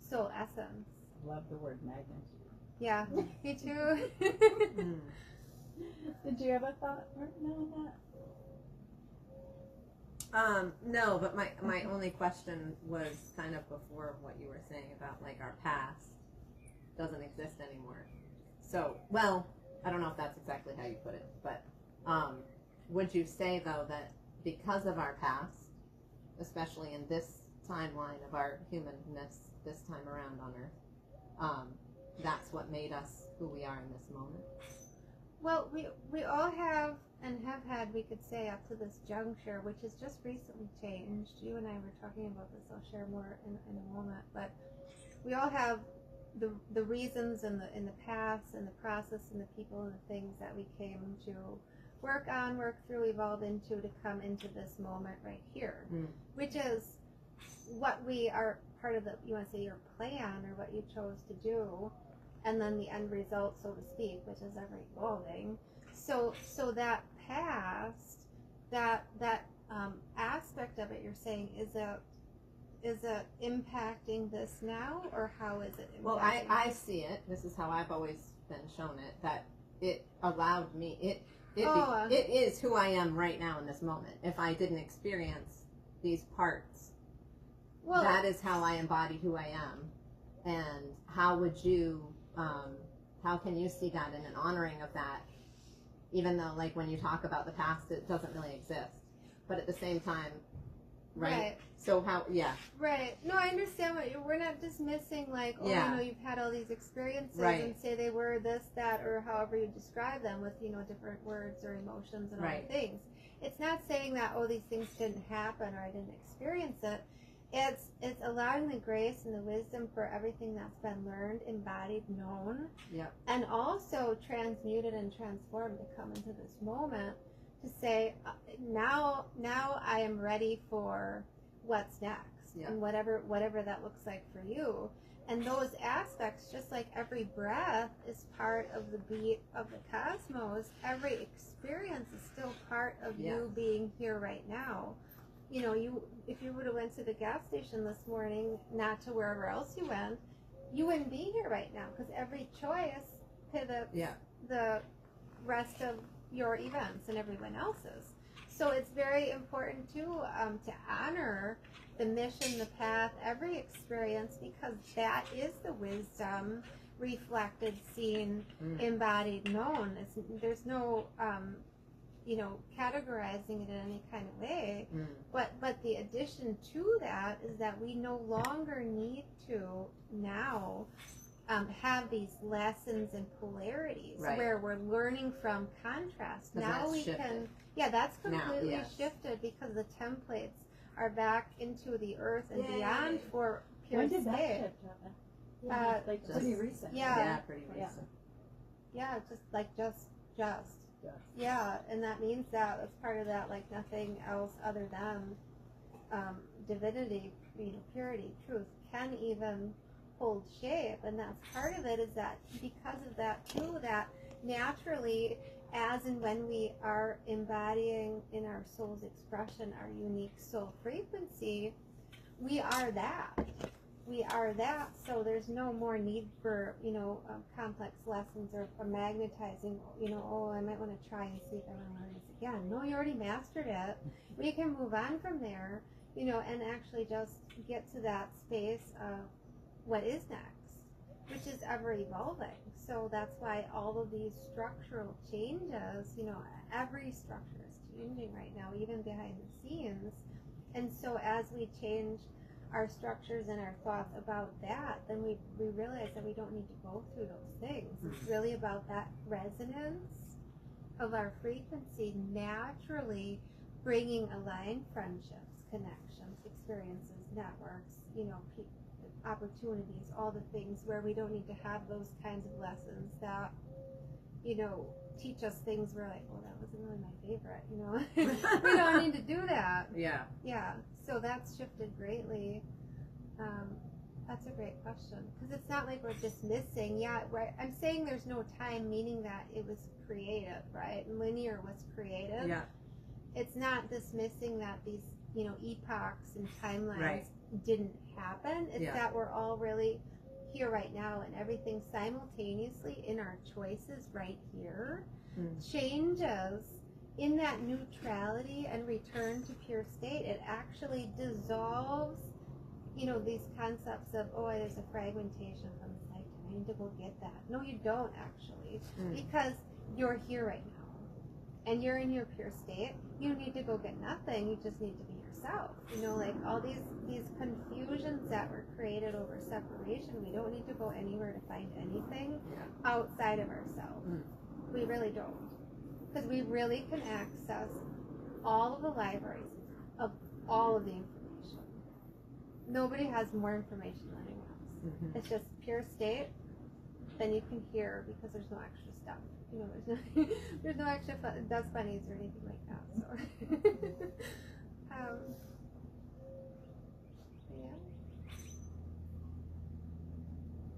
soul essence. Love the word magnitude. Yeah, me too. Did you have a thought, Martin, on that? No, but my only question was kind of before what you were saying about, like, our past doesn't exist anymore. So, well, I don't know if that's exactly how you put it, but would you say, though, that because of our past, especially in this timeline of our humanness this time around on Earth, that's what made us who we are in this moment? Well, we all have and have had, we could say, up to this juncture, which has just recently changed. You and I were talking about this. I'll share more in a moment. But we all have the reasons in the past and the process and the people and the things that we came to work on, work through, evolve into to come into this moment right here, which is what we are part of the, you want to say, your plan or what you chose to do, and then the end result, so to speak, which is ever evolving. So that past, that aspect of it, you're saying, is it impacting this now, or how is it impacting? Well, I see it. This is how I've always been shown it, that it allowed me, it is who I am right now in this moment. If I didn't experience these parts, that is how I embody who I am. And how would you, how can you see that in an honoring of that, even though, like, when you talk about the past, it doesn't really exist. But at the same time, Right. So how, Right. No, I understand we're not dismissing like, oh, Yeah. you know, you've had all these experiences Right. and say they were this, that, or however you describe them with, you know, different words or emotions and all Right. the things. It's not saying that, oh, these things didn't happen or I didn't experience it. It's allowing the grace and the wisdom for everything that's been learned, embodied, known, and also transmuted and transformed to come into this moment to say, now I am ready for what's next, and whatever that looks like for you. And those aspects, just like every breath is part of the beat of the cosmos, every experience is still part of you being here right now. You know, if you would have went to the gas station this morning, not to wherever else you went, you wouldn't be here right now, because every choice pivots the rest of your events and everyone else's. So it's very important to honor the mission, the path, every experience, because that is the wisdom reflected, seen, embodied, known. There's no you know, categorizing it in any kind of way. But the addition to that is that we no longer need to now have these lessons and polarities where we're learning from contrast. Now we can, that's completely shifted because the templates are back into the earth and beyond for pure When did that state. shift happen? Like pretty recent. Pretty recent. Just. Yeah, and that means that it's part of that, like nothing else other than divinity, you know, purity, truth can even hold shape. And that's part of it, is that because of that too, that naturally, as and when we are embodying in our soul's expression our unique soul frequency, we are that. We are that, so there's no more need for, you know, complex lessons or magnetizing, you know, oh, I might want to try and see if I want to learn this again. No, you already mastered it. We can move on from there, you know, and actually just get to that space of what is next, which is ever evolving. So that's why all of these structural changes, you know, every structure is changing right now, even behind the scenes. And so as we change our structures and our thoughts about that, then we realize that we don't need to go through those things. It's really about that resonance of our frequency naturally bringing aligned friendships, connections, experiences, networks, you know, opportunities, all the things where we don't need to have those kinds of lessons that, you know, teach us things we're like, well, that wasn't really my favorite, you know. We don't need to do that. Yeah. So that's shifted greatly. That's a great question, because it's not like we're dismissing. I'm saying there's no time, meaning that it was creative, right? Linear was creative. It's not dismissing that these, you know, epochs and timelines didn't happen. It's that we're all really here right now, and everything simultaneously in our choices right here changes in that neutrality and return to pure state. It actually dissolves, you know, these concepts of, oh, there's a fragmentation from this lifetime, I need to go get that. No, you don't actually, because you're here right now and you're in your pure state. You don't need to go get nothing, you just need to be yourself. You know, like all these confusions that were created over separation, we don't need to go anywhere to find anything outside of ourselves. We really don't, because we really can access all of the libraries of all of the information. Nobody has more information than anyone else. It's just pure state. Then you can hear, because there's no extra stuff. You know, there's no extra dust bunnies or anything like that. So,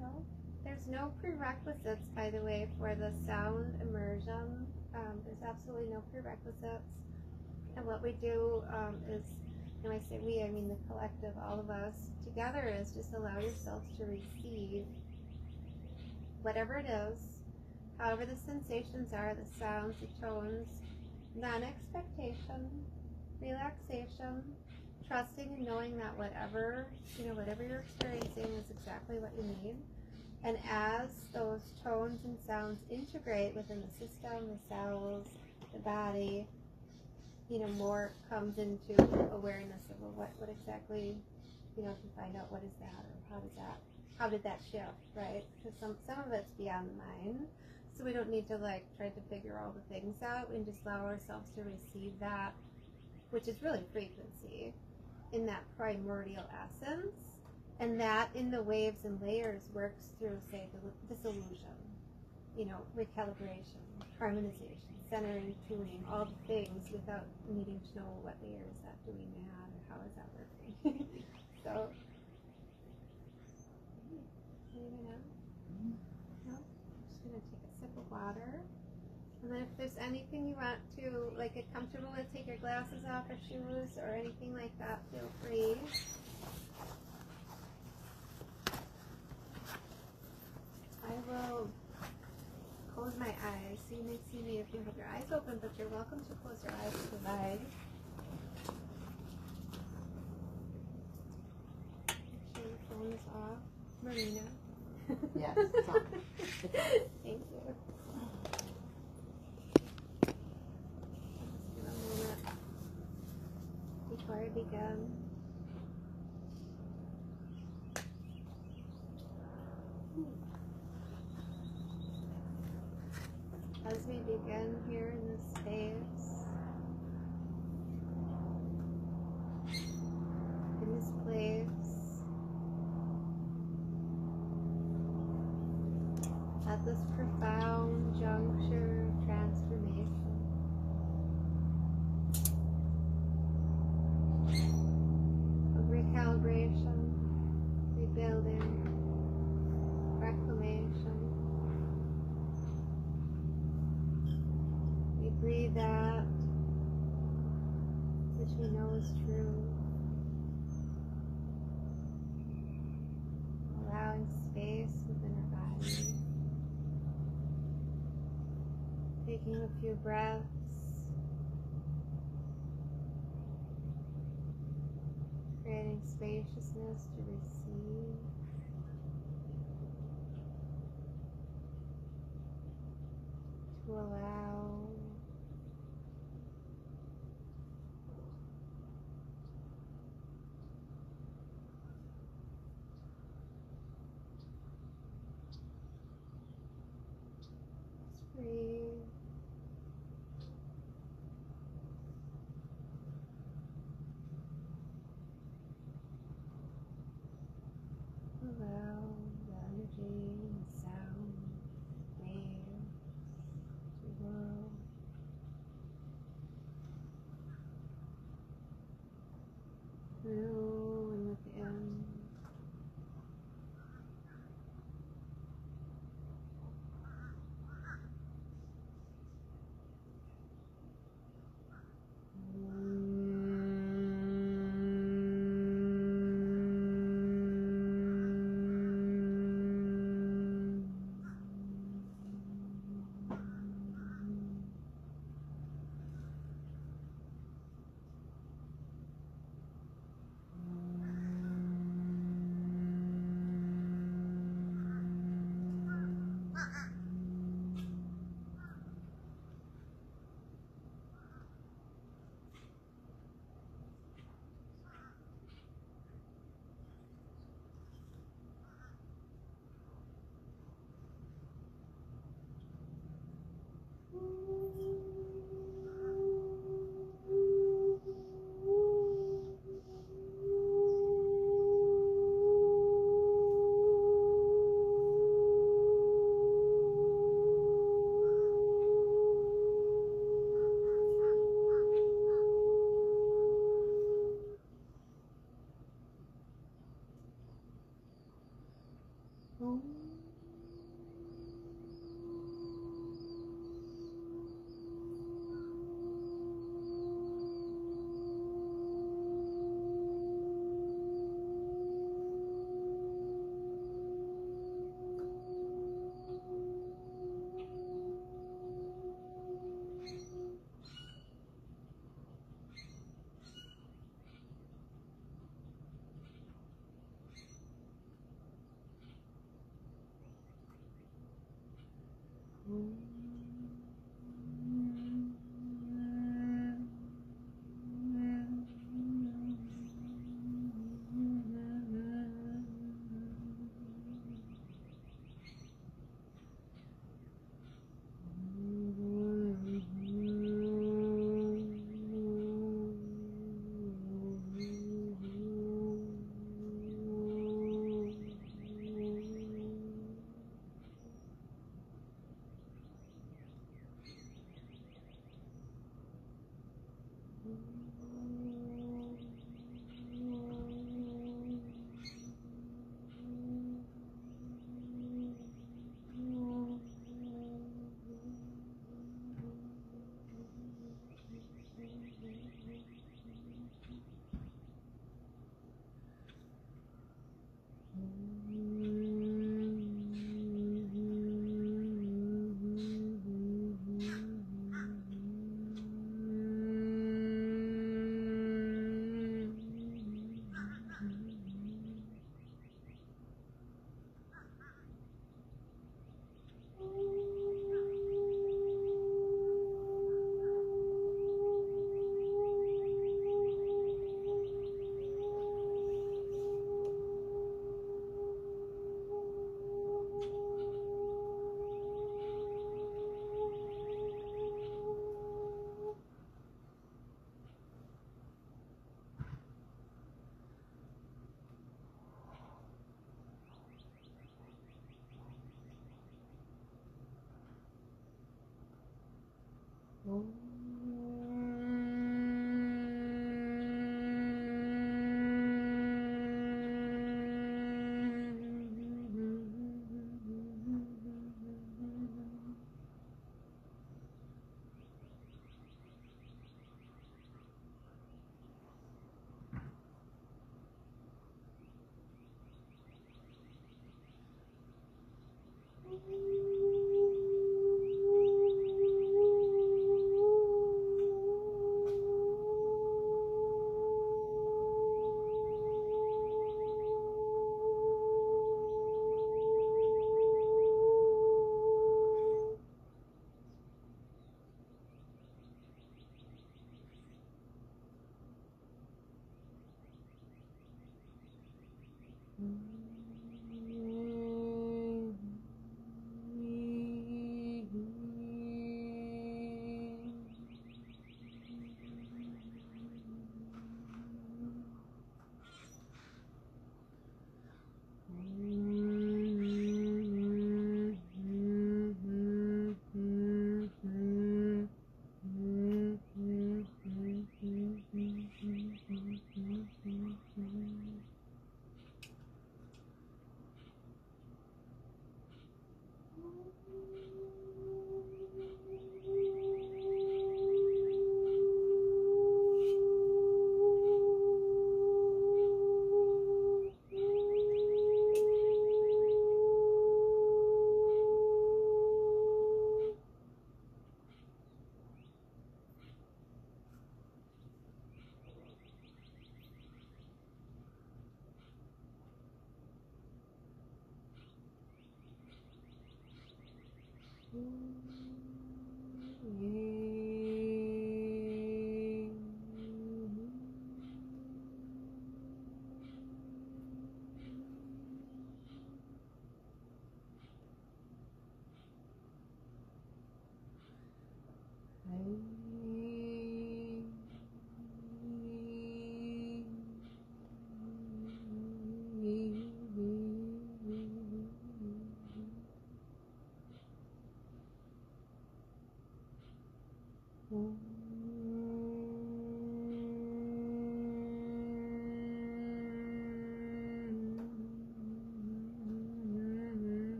No, there's no prerequisites, by the way, for the sound immersion. There's absolutely no prerequisites. And what we do is, and when I say we, I mean the collective, all of us together, is just allow yourselves to receive whatever it is, however the sensations are, the sounds, the tones, non-expectation, relaxation, trusting and knowing that whatever you're experiencing is exactly what you need. And as those tones and sounds integrate within the system, the cells, the body, more comes into awareness of what exactly, to find out what is that, or how did that shift, right? Because some of it's beyond the mind, so we don't need to try to figure all the things out. We can just allow ourselves to receive that, which is really frequency, in that primordial essence, and that in the waves and layers works through, say, dissolution, recalibration, harmonization, centering, tuning, all the things without needing to know what layer is that doing that or how is that working. So, anything else? No? I'm just going to take a sip of water. And then if there's anything you want to, get comfortable with, take your glasses off or shoes or anything like that, feel free. I will close my eyes so you may see me if you have your eyes open, but you're welcome to close your eyes if you like. Make sure your phone is off. Marina. Yes, it's on. Thank you. Just give a moment before I begin. As we begin here in this space, in this place, at this profound juncture of transformation, of recalibration, rebuilding, reclamation. We breathe out, which we know is true, allowing space within our body. Taking a few breaths, creating spaciousness to receive. To allow. Just breathe. Allow the energy and sound, waves to whirl through and within.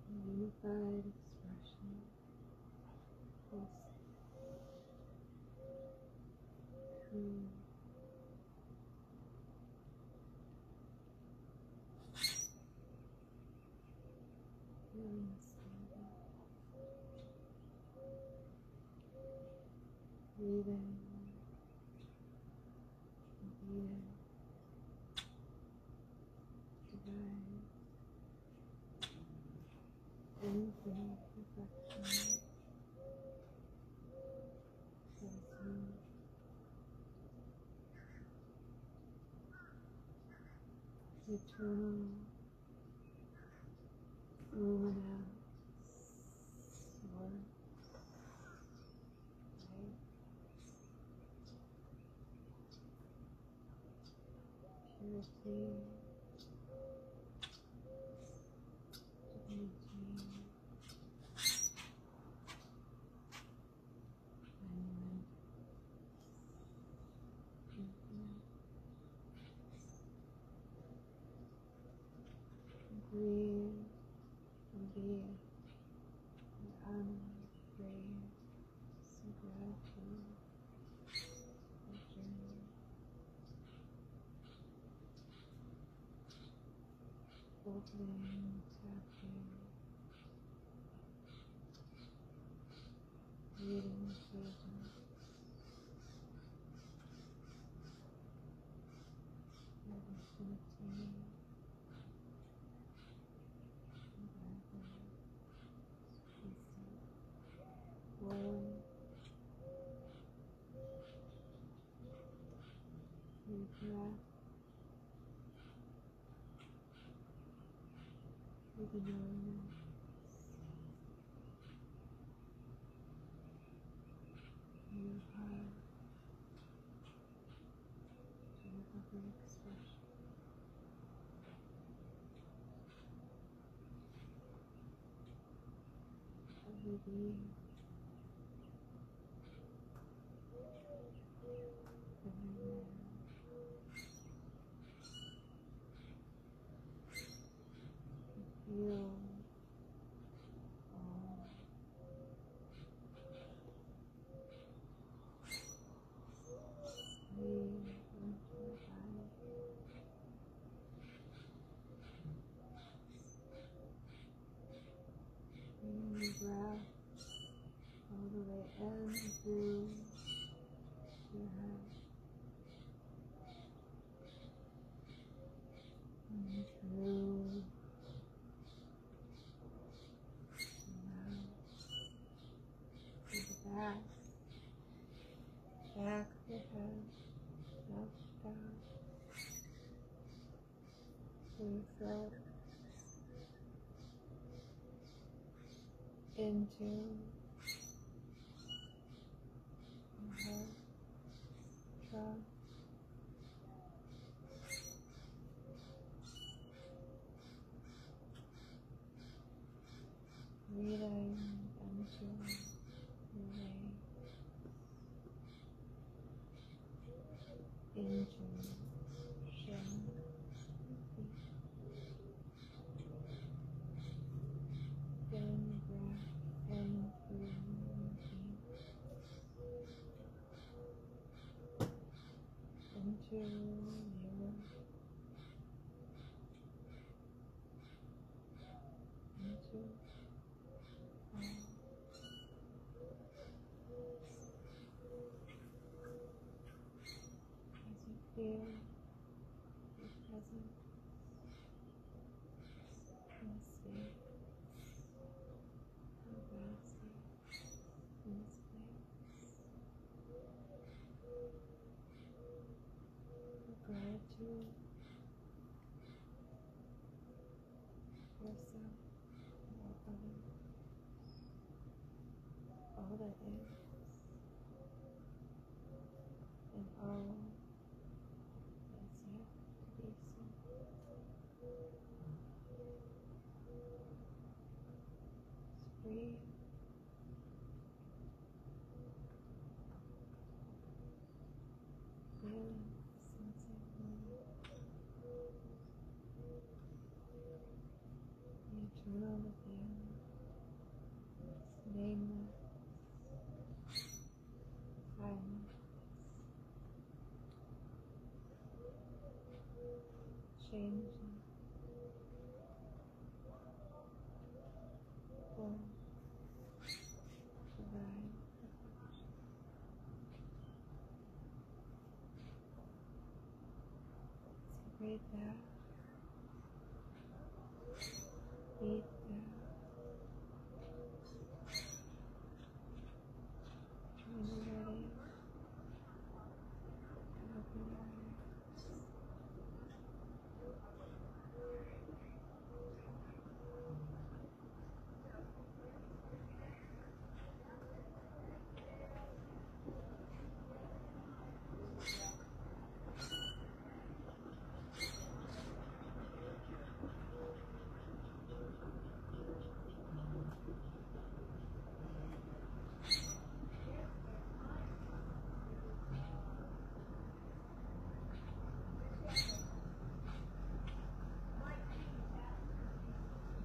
Unified expression is true. Feeling stable. Breathing. Breathing. Divine. Infinite perfection. Present. Eternal. Luminous. Source. Light. Purity. Divinity. Alignment. Infinite. Breathe and be in honor, praise, and gratitude for the journey. Opening, tapping, reading favor, infinity, flowing, your breath, with an awareness, in your heart, to your every expression. Every be. Everywhere. Feel all breathe into your body. Bring your breath all the way in through your head. And through to the back of your head, up, down, to your throat, into your heart, trunk, breathing into your way. Into shin, feet. Getting the breath in through your feet. Into your into as you feel your presence in this space, your vastness in this place, your gratitude for yourself, for others, all that is, and all that's yet to be seen. Just breathe. Feeling, sensing the eternal within, nameless, silent, changing, full, divine, perfection. Separate that, eat that, when you're ready, open your eyes.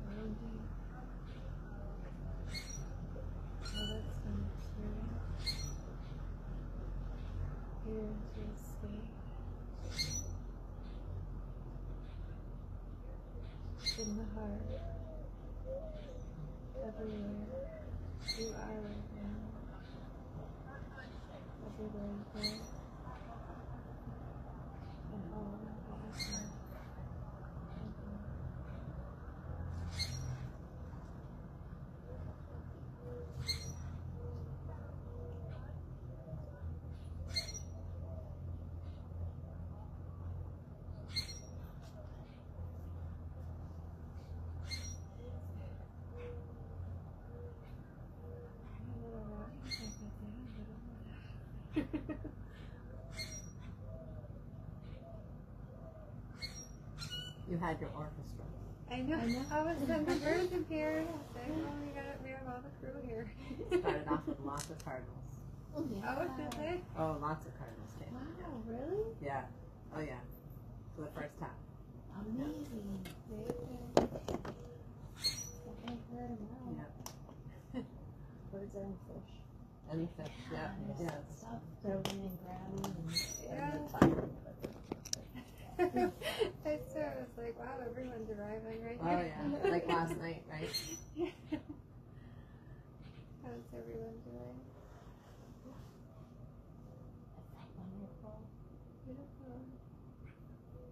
Grounding. Now let's experience here into a state in the heart, everywhere you are right now, everywhere you go, and all that is left. You had your orchestra. I know. All of a sudden the birds appeared. I was like, oh, we have all the crew here. Started off with lots of cardinals. Oh, did they? Oh, lots of cardinals came. Wow, really? Yeah. Oh yeah. For the first time. Amazing. Yeah. Birds and fish. And fish. Yeah. Yeah. Stuff. Throwing and grabbing and I saw, I was like, wow, everyone's arriving right Oh here. yeah. Like last night, right? How's everyone doing? wonderful. Beautiful.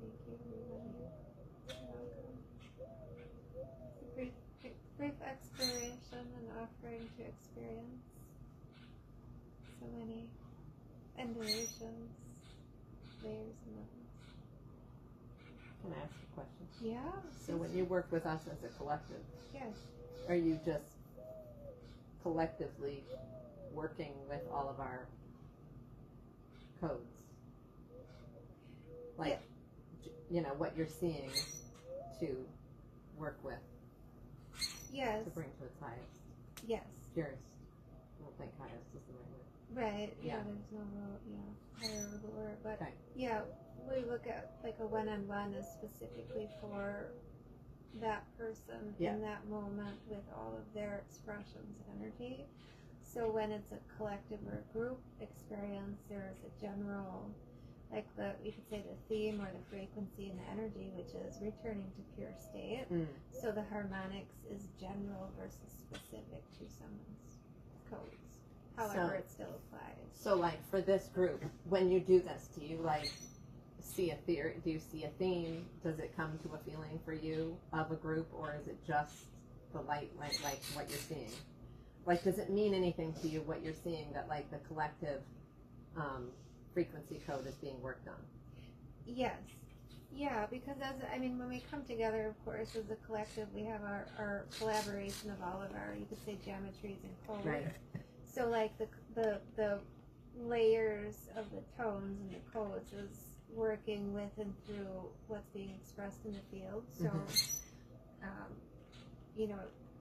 Thank you, everybody. You're welcome. Brief exploration and offering to experience. So many undulations, layers and levels. Can I ask a question? Yeah. So when you work with us as a collective, Yes. are you just collectively working with all of our codes? Like, you know, what you're seeing to work with, Yes. to bring to its highest. Yes. Purest. I don't think highest is the right word. Right. Yeah. Yeah. There's no real, higher or lower, but Okay. yeah, we look at like a one-on-one as specifically for that person Yeah. in that moment with all of their expressions of energy. So when it's a collective or a group experience, there is a general, like we could say the theme or the frequency and the energy, which is returning to pure state. So the harmonics is general versus specific to someone's codes. However, it still applies. So like for this group, when you do this, do you like see a theory? Do you see a theme? Does it come to a feeling for you of a group, or is it just the light, like what you're seeing? Like, does it mean anything to you what you're seeing that like the collective frequency code is being worked on? Yes. Yeah, because when we come together, of course, as a collective, we have our collaboration of all of our, you could say, geometries and codes. Right. So like the layers of the tones and the codes is working with and through what's being expressed in the field. So,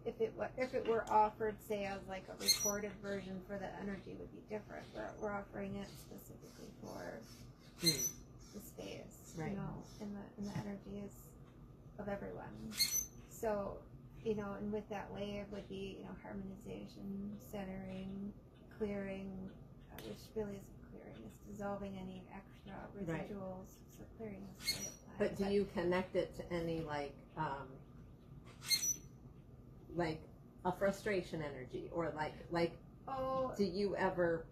if it were offered, say, as like a recorded version for the energy would be different. But we're offering it specifically for the space, Right. and the energies of everyone. So, and with that wave would be, harmonization, centering, clearing, which really isn't clearing, it's dissolving any extra residuals. So clearing is really applied. But do you connect it to any like a frustration energy, or like do you ever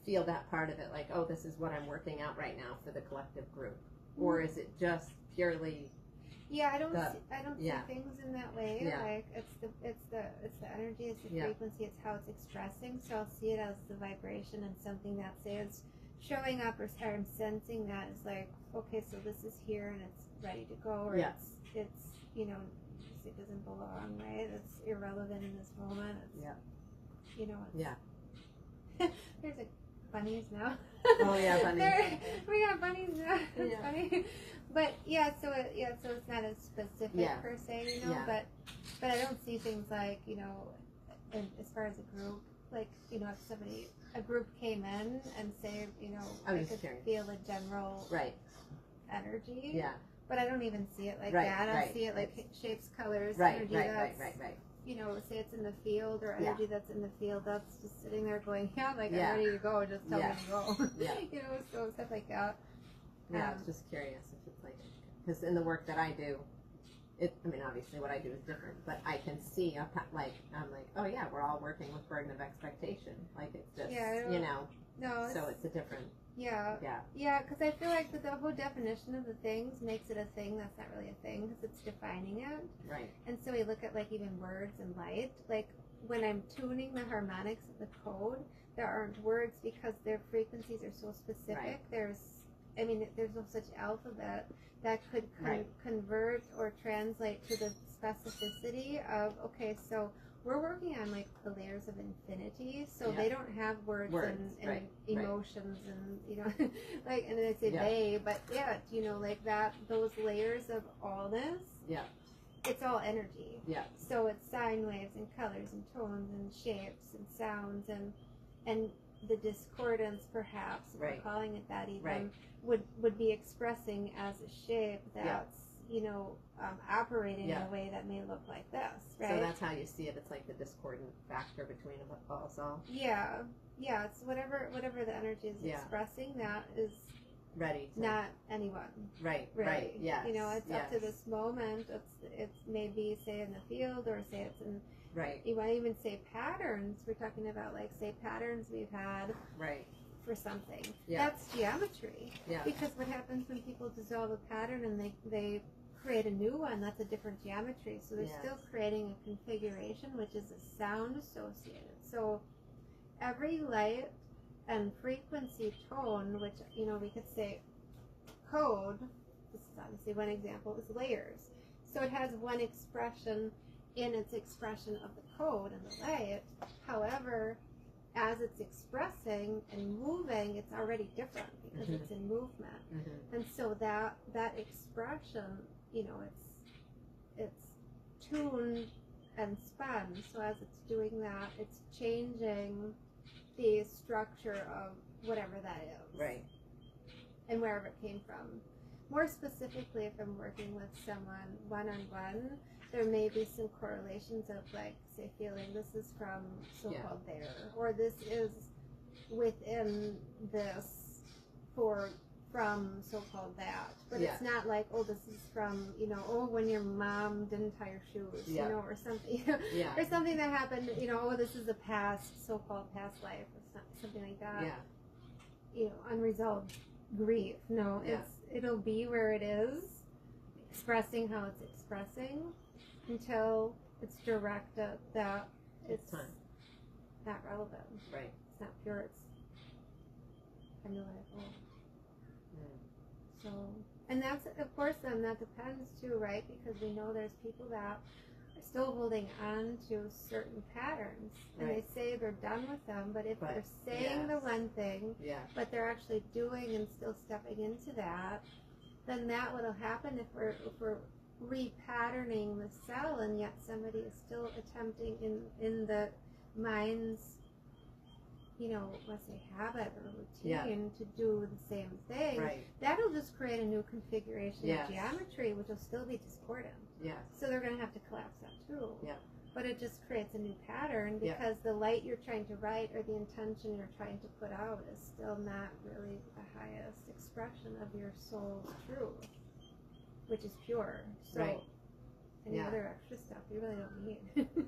feel that part of it, like, oh, this is what I'm working out right now for the collective group, or is it just purely? Yeah, I don't see yeah. things in that way. Yeah. Like it's the energy, it's the Yeah. frequency, it's how it's expressing. So I'll see it as the vibration and something that says showing up, or I'm sensing that it's like, okay, so this is here and it's ready to go, or Yeah. it's it doesn't belong, right? It's irrelevant in this moment. It's, Yeah. There's bunnies now. Oh yeah, bunnies. We got bunnies now. It's Yeah. funny. But so it's not as specific per se, Yeah. but I don't see things like, as far as a group, like, if a group came in and say, I was I could curious. feel a general Right. energy. Yeah. But I don't even see it like Right, that. I right. see it like shapes, colors, Right. energy Right. that's, Right. say it's in the field, or Yeah. energy that's in the field that's just sitting there going, Yeah. I'm ready to go, just tell Yeah. me to go. Yeah. So stuff like that. Yeah, I was just curious if it's like, because in the work that I do, obviously what I do is different, but I can see, I'm like, oh yeah, we're all working with burden of expectation. Like it's just, No, so it's a different, yeah, because I feel like the whole definition of the things makes it a thing that's not really a thing, because it's defining it. right. And so we look at like even words and light, like when I'm tuning the harmonics of the code, there aren't words because their frequencies are so specific. Right. There's no such alphabet that could Right. convert or translate to the specificity of, okay, so we're working on like the layers of infinity, so Yeah. they don't have words, and right, emotions and like, and then I say Yeah. they, but yeah, like that, those layers of allness. Yeah. It's all energy. Yeah. So it's sine waves and colors and tones and shapes and sounds and the discordance, perhaps, if Right. we're calling it that even, Right. would be expressing as a shape that's operating in Yeah. a way that may look like this, right? So that's how you see it. It's like the discordant factor between us all. Yeah, it's whatever the energy is Yeah. expressing, that is Ready to. not anyone. Right, Really. right, yes. It's up to this moment. It's maybe, say, in the field, or say it's in, Right, you might even say patterns. We're talking about, like, say, patterns we've had right. for something. Yeah. That's geometry. Yeah. Because what happens when people dissolve a pattern and they create a new one, that's a different geometry. So they're Yes. still creating a configuration, which is a sound associated. So every light and frequency tone, which, we could say code, this is obviously one example, is layers. So it has one expression in its expression of the code and the light. However, as it's expressing and moving, it's already different because Mhm. it's in movement. Mm-hmm. And so that expression, it's tuned and spun. So as it's doing that, it's changing the structure of whatever that is. Right. And wherever it came from. More specifically, if I'm working with someone one-on-one, there may be some correlations of, like, say, feeling this is from so-called there, or this is within this from so-called that. But Yeah. it's not like, oh, this is from, when your mom didn't tie your shoes, Yeah. or something, Yeah. or something that happened, oh, this is a past, so-called past life, or something like that. Yeah. Unresolved grief. No, Yeah. it'll be where it is, expressing how it's expressing, until it's directed that it's time. not relevant. Right. It's not pure. It's undeniable. So, and that's, of course, then that depends too, right? Because we know there's people that are still holding on to certain patterns, and Right. they say they're done with them, but if But, they're saying the yes. one thing, Yeah. but they're actually doing and still stepping into that, then that what'll happen if we're repatterning the cell, and yet somebody is still attempting in the mind's, let's say habit or routine, to do the same thing. Right. That'll just create a new configuration Yes. of geometry, which will still be discordant. Yes. So they're going to have to collapse that too. Yeah. But it just creates a new pattern, Yeah. because the light you're trying to write, or the intention you're trying to put out, is still not really the highest expression of your soul's truth, which is pure. So Right. any Yeah. other extra stuff you really don't need.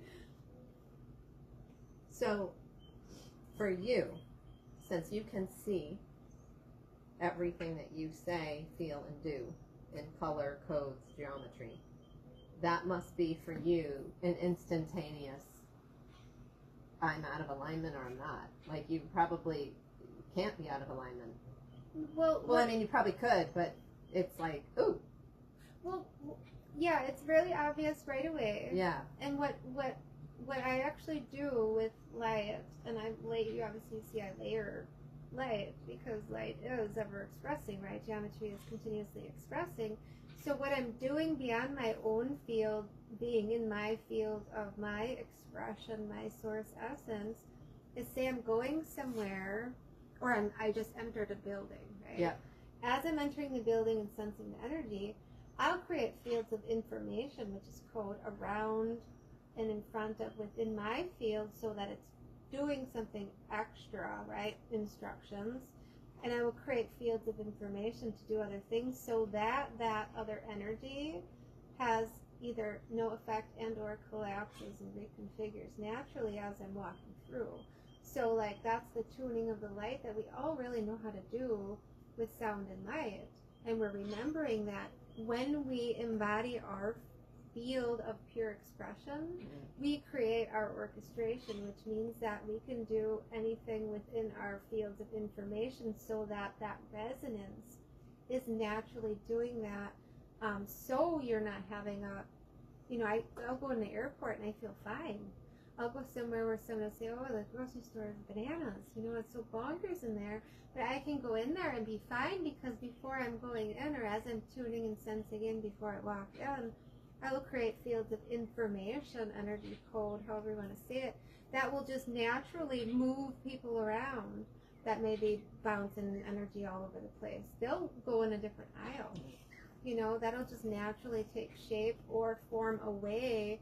So, for you, since you can see everything that you say, feel, and do in color, codes, geometry, that must be for you an instantaneous, I'm out of alignment or I'm not. Like, you probably can't be out of alignment. Well, I mean, you probably could, but it's like, ooh. Well, yeah, it's really obvious right away. Yeah. And what I actually do with light, and you obviously see I layer light, because light is ever expressing, right? Geometry is continuously expressing. So what I'm doing beyond my own field, being in my field of my expression, my source essence, is, say I'm going somewhere, or I just entered a building, right? Yeah. As I'm entering the building and sensing the energy, I'll create fields of information, which is code, around and in front of within my field, so that it's doing something extra, right? Instructions. And I will create fields of information to do other things, so that that other energy has either no effect and or collapses and reconfigures naturally as I'm walking through. So, like, that's the tuning of the light that we all really know how to do with sound and light. And we're remembering that when we embody our field of pure expression, we create our orchestration, which means that we can do anything within our fields of information, so that that resonance is naturally doing that. So you're not having I'll go in the airport and I feel fine. I'll go somewhere where someone will say, oh, the grocery store is bananas, you know, it's so bonkers in there. But I can go in there and be fine, because before I'm going in, or as I'm tuning and sensing in before I walk in, I will create fields of information, energy, code, however you want to say it, that will just naturally move people around that may be bouncing energy all over the place. They'll go in a different aisle. You know, that'll just naturally take shape or form a way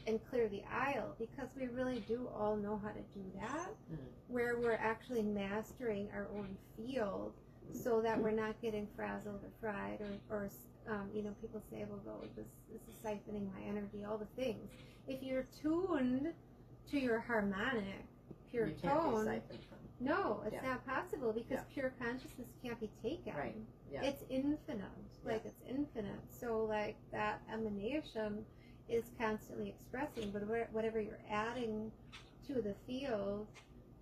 and clear the aisle, because we really do all know how to do that, where we're actually mastering our own field so that we're not getting frazzled or fried or you know, people say, well, this is siphoning my energy, all the things. If you're tuned to your harmonic, pure You can't be tone, siphoned from. no, it's not possible, because pure consciousness can't be taken. Right. Yeah. It's infinite. Like, it's infinite. So, like, that emanation is constantly expressing, but whatever you're adding to the field,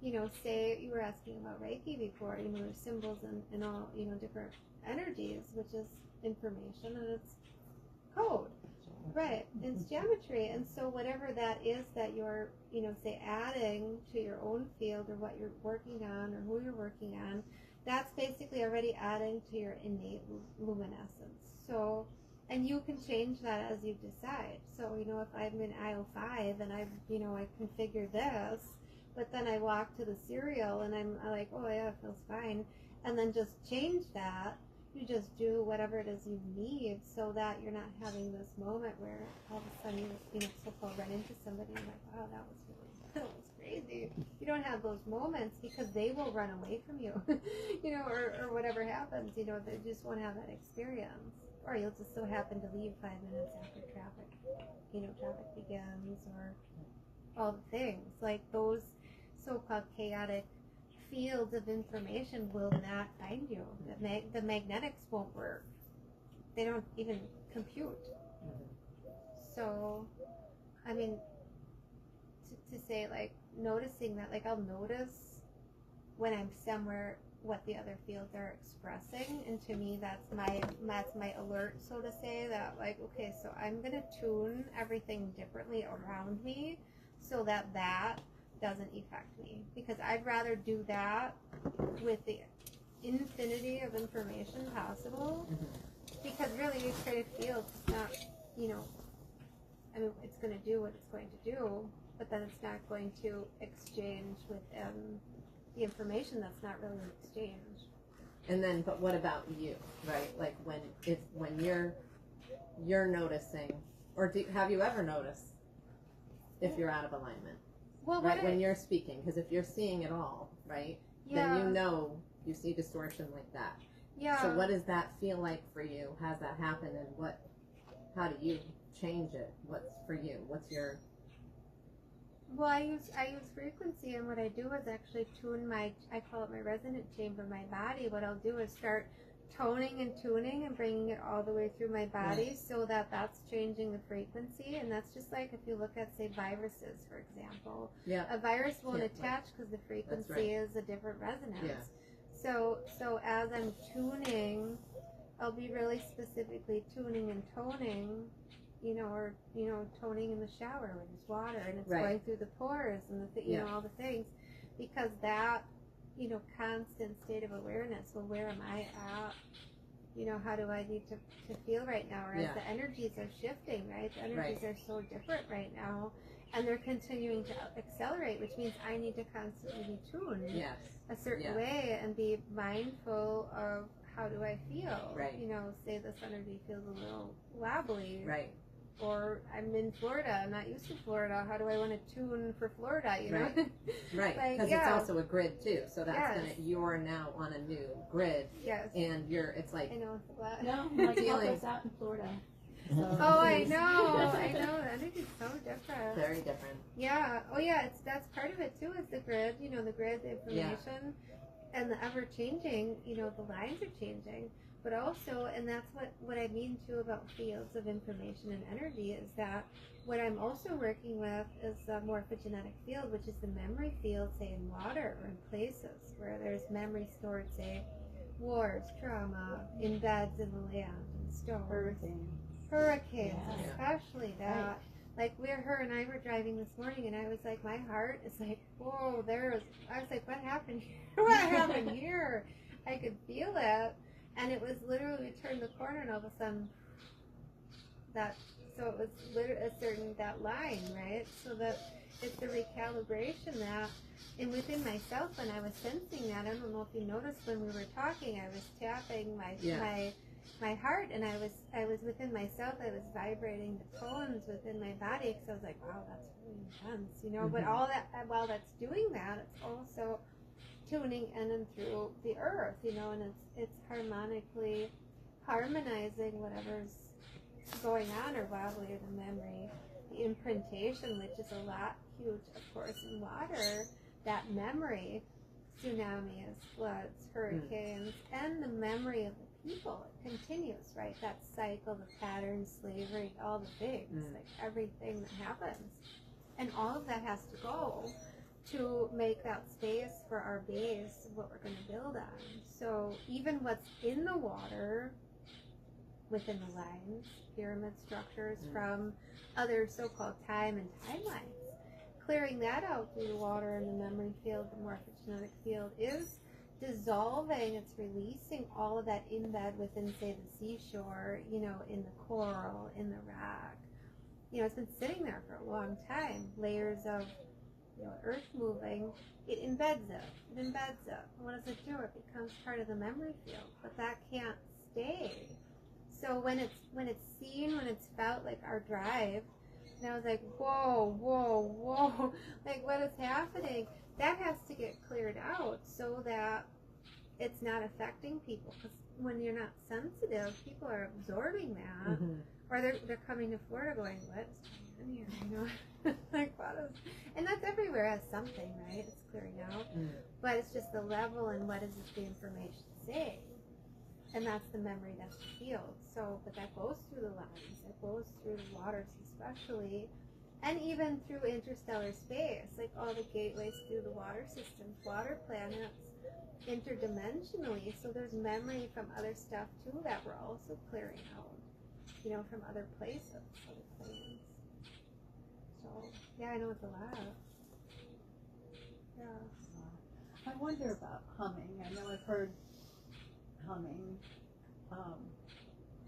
you know, say you were asking about Reiki before, you know, there's symbols and all, you know, different energies, which is information, and it's code. Right, it's geometry, and so whatever that is that you're, you know, say adding to your own field, or what you're working on, or who you're working on, that's basically already adding to your innate luminescence. So, and you can change that as you decide. So, you know, if I'm in aisle 5 and I've, you know, I configured this, but then I walk to the cereal and I'm like, oh yeah, it feels fine, and then just change that. You just do whatever it is you need, so that you're not having this moment where all of a sudden you know, so-called run into somebody and you're like, wow, that was crazy. You don't have those moments, because they will run away from you, you know, or whatever happens, you know, they just won't have that experience. Or you'll just so happen to leave 5 minutes after traffic begins, or all the things. Like, those so-called chaotic fields of information will not find you. The magnetics won't work. They don't even compute. So, I mean, to say, like, noticing that, like, I'll notice when I'm somewhere what the other fields are expressing, and to me that's my alert, so to say, that, like, okay, so I'm gonna tune everything differently around me so that doesn't affect me, because I'd rather do that with the infinity of information possible, because really you create a field, it's not, you know, I mean, it's going to do what it's going to do, but then it's not going to exchange within the information that's not really exchanged. And then, but what about you, right? Like, when you're noticing, or have you ever noticed if you're out of alignment? Well, right, when you're speaking, because if you're seeing it all, right, then you know you see distortion like that. Yeah. So what does that feel like for you? Has that happened, and how do you change it? What's for you? What's your... Well, I use frequency, and what I do is actually tune I call it my resonant chamber, my body. What I'll do is start toning and tuning and bringing it all the way through my body, so that that's changing the frequency. And that's just like if you look at, say, viruses, for example. Yeah. A virus won't attach because the frequency is a different resonance. Yeah. So as I'm tuning, I'll be really specifically tuning and toning, you know, or, you know, toning in the shower when there's water and it's going through the pores and you know, all the things, because that, you know, constant state of awareness. Well, where am I at? You know, how do I need to feel right now? Or as the energies are shifting, right? The energies are so different right now, and they're continuing to accelerate, which means I need to constantly be tuned a certain way and be mindful of how do I feel. Right. You know, say this energy feels a little wobbly. Right. Or I'm in Florida, I'm not used to Florida. How do I want to tune for Florida, you know? Right, because it's also a grid too. So that's you're now on a new grid. Yes. And it's like... I know, it's a lot. No, like help us out in Florida. So, I know. The energy's so different. Very different. Yeah. Oh yeah, that's part of it too, is the grid, you know, the grid, the information, and the ever-changing, you know, the lines are changing. But also, and that's what I mean too about fields of information and energy, is that what I'm also working with is the morphogenetic field, which is the memory field, say in water or in places where there's memory stored, say wars, trauma, in beds in the land, and storms, hurricanes, especially that. Like her and I were driving this morning, and I was like, my heart is like, whoa, I was like, what happened here? What happened here? I could feel it, and it was literally, we turned the corner, and all of a sudden, so it was literally that line, right? So that it's the recalibration that, and within myself, when I was sensing that, I don't know if you noticed when we were talking, I was tapping my heart, and I was within myself, I was vibrating the tones within my body, because I was like, wow, that's really intense, you know. But all that, while that's doing that, it's also tuning in and through the earth, you know, and it's harmonically harmonizing whatever's going on, or wobbly, or the memory, the imprintation, which is a lot huge, of course, in water, that memory, tsunamis, floods, hurricanes, and the memory of the people, it continues, right? That cycle, the pattern, slavery, all the things, like everything that happens. And all of that has to go to make that space for our base of what we're going to build on. So even what's in the water, within the lines, pyramid structures from other so-called time and timelines, clearing that out through the water and the memory field, the morphogenetic field, is dissolving, it's releasing all of that embed within, say, the seashore, you know, in the coral, in the rock. You know, it's been sitting there for a long time, layers of, you know, earth moving, it embeds it. And what does it do? It becomes part of the memory field, but that can't stay. So when it's seen, when it's felt, like our drive, and I was like, whoa, whoa, whoa, like what is happening? That has to get cleared out so that it's not affecting people. Because when you're not sensitive, people are absorbing that, or they're coming to Florida going, what is going on here? You know, like what is? And that's everywhere has something, right? It's clearing out, but it's just the level and what does the information say? And that's the memory, that's the field. So, but that goes through the lines, it goes through the waters especially, and even through interstellar space, like all the gateways through the water systems, water planets, interdimensionally. So there's memory from other stuff too that we're also clearing out, you know, from other places, other planes. So, yeah, I know it's a lot. Yeah. I wonder about humming. I know I've heard humming,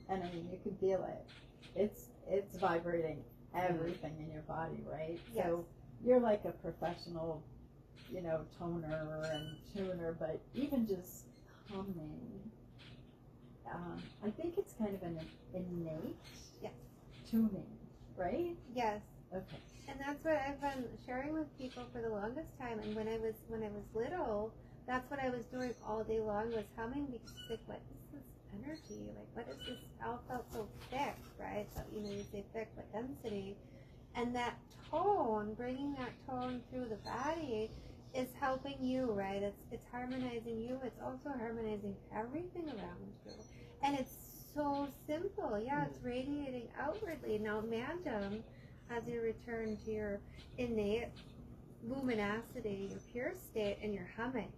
and I mean you can feel it. It's vibrating everything in your body, right? Yes. So you're like a professional, you know, toner and tuner, but even just humming, I think it's kind of an innate tuning, right? Yes. Okay. And that's what I've been sharing with people for the longest time. And when I was little, that's what I was doing all day long, was humming, because like, what is this energy? Like, what is this? All felt so thick, right? So, you know, you say thick, but density. And that tone, bringing that tone through the body, is helping you, right? It's harmonizing you. It's also harmonizing everything around you. And it's so simple. Yeah, it's radiating outwardly. Now imagine, as you return to your innate luminosity, your pure state, and you're humming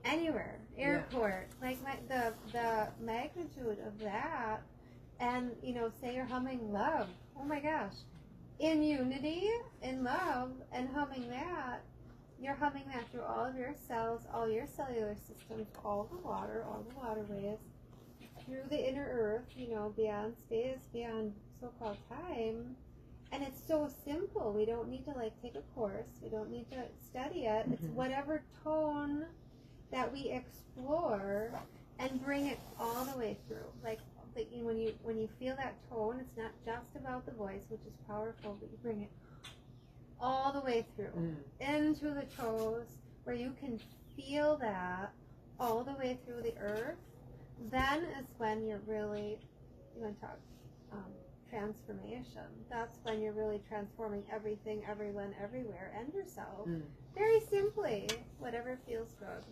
anywhere, airport, like the magnitude of that. And you know, say you're humming love, oh my gosh, in unity, in love, and humming that, you're humming that through all of your cells, all your cellular systems, all the water, all the waterways, through the inner earth, you know, beyond space, beyond so-called time. And it's so simple. We don't need to like take a course. We don't need to study it. It's whatever tone that we explore and bring it all the way through. Like you know, when you feel that tone, it's not just about the voice, which is powerful, but you bring it all the way through into the toes, where you can feel that all the way through the earth. Then is when you're really, you want to talk transformation. That's when you're really transforming everything, everyone, everywhere, and yourself. Very simply, whatever feels good.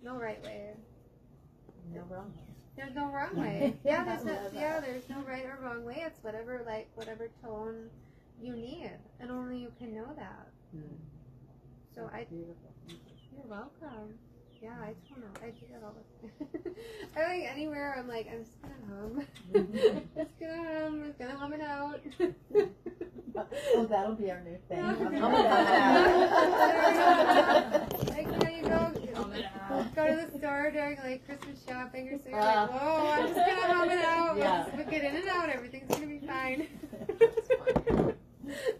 No right way. No wrong way. There's no wrong way. There's no right or wrong way. It's whatever tone you need, and only you can know that. So Beautiful. You're welcome. Yeah, I don't know. I do that all the time. I like anywhere I'm like, I'm just gonna hum. I'm just gonna hum it out. Oh, that'll be our new thing. Like, you go to the store during like Christmas shopping or so you're like, whoa, I'm just gonna hum it out. Yeah. We'll get in and out, everything's gonna be fine.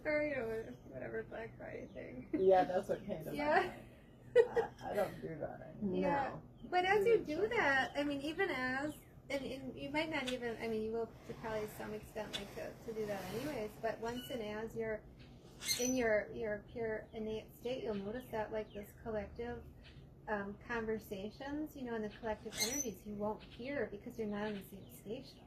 Or, you know, whatever Black Friday thing. Yeah, that's what came to Yeah. mind. I don't do that anymore. Yeah. But as you do that, I mean, even as, and you might not even, I mean, you will to probably some extent like to do that anyways, but once and as you're in your pure innate state, you'll notice that like this collective conversations, you know, and the collective energies you won't hear because you're not in the same station.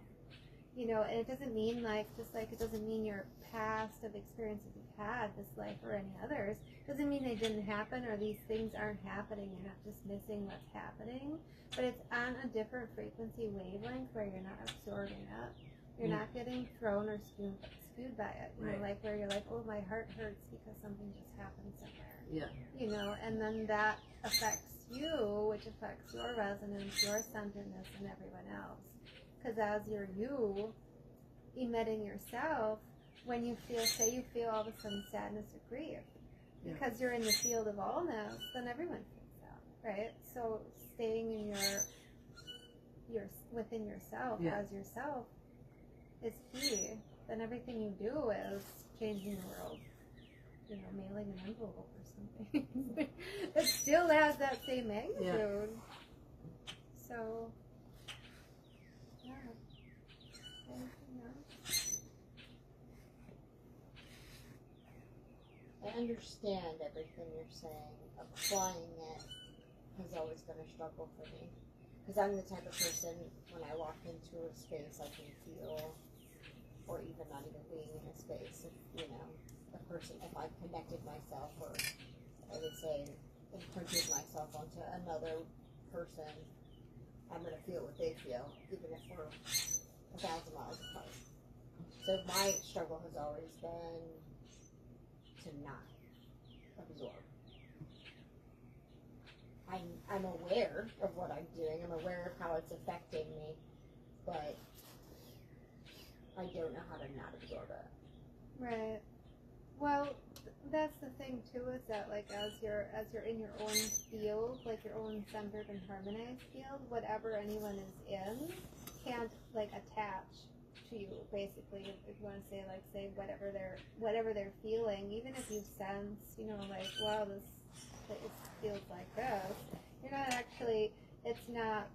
You know, and it doesn't mean like, just like it doesn't mean your past of experiences you've had, this life or any others, doesn't mean they didn't happen or these things aren't happening. You're not just missing what's happening, but it's on a different frequency wavelength where you're not absorbing it. You're not getting thrown or skewed by it. You know, like where you're like, oh, my heart hurts because something just happened somewhere. Yeah. You know, and then that affects you, which affects your resonance, your centeredness, and everyone else. Because as you're you, emitting yourself, when you feel, say you feel all of a sudden sadness or grief, because you're in the field of allness, then everyone feels that, right? So staying in your within yourself as yourself is key. Then everything you do is changing the world. You know, mailing an envelope or something. It still has that same magnitude. Yeah. So, yeah. Anything else? I understand everything you're saying. Applying it has always been a struggle for me. Because I'm the type of person, when I walk into a space, I can feel, or even not even being in a space, if, you know, a person, if I've connected myself, or I would say imprinted myself onto another person, I'm going to feel what they feel, even if we're 1,000 miles apart. So my struggle has always been to not absorb. I'm aware of what I'm doing, I'm aware of how it's affecting me, but I don't know how to not absorb it. Right. Well, that's the thing too, is that like as you're in your own field, like your own centered and harmonized field, whatever anyone is in can't like attach to you, basically, if you want to say like whatever they're feeling, even if you sense, you know, like, wow, this feels like this, you're not actually, it's not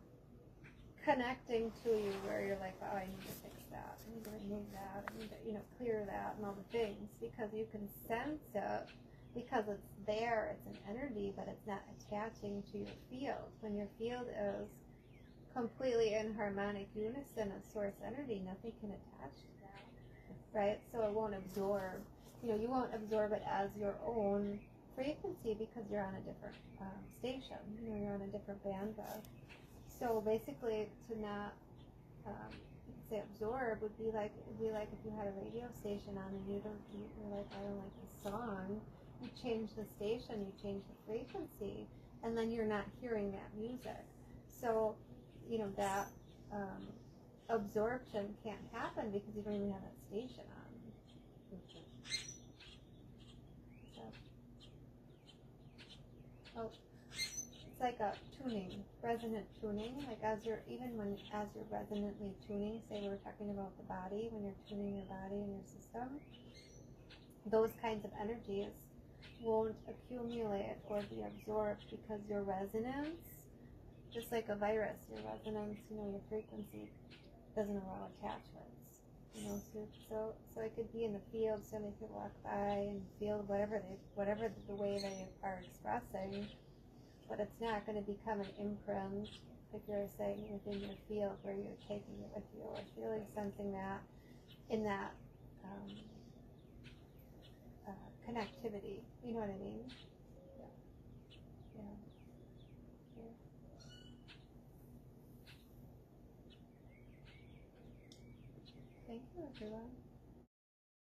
connecting to you where you're like, oh, I need to fix that, I need to remove that, I need to, you know, clear that and all the things, because you can sense it because it's there, it's an energy, but it's not attaching to your field. When your field is completely in harmonic unison of source energy, nothing can attach to that, right? So it won't absorb, you know, you won't absorb it as your own frequency because you're on a different station, you know, you're on a different bandwidth. So basically, to not say absorb would be like if you had a radio station on and you're like, I don't like this song. You change the station, you change the frequency, and then you're not hearing that music. So, you know, that absorption can't happen because you don't even have that station on. So, it's like a tuning, resonant tuning. Like as you're resonantly tuning, say we're talking about the body, when you're tuning your body and your system, those kinds of energies won't accumulate or be absorbed because your resonance, just like a virus, your resonance, you know, your frequency doesn't allow attachments. You know, so it could be in the field, somebody could walk by and feel whatever the way they are expressing, but it's not going to become an imprint, like you're saying, within your field where you're taking it with you or feeling, sensing that in that connectivity. You know what I mean? Yeah. Thank you, everyone.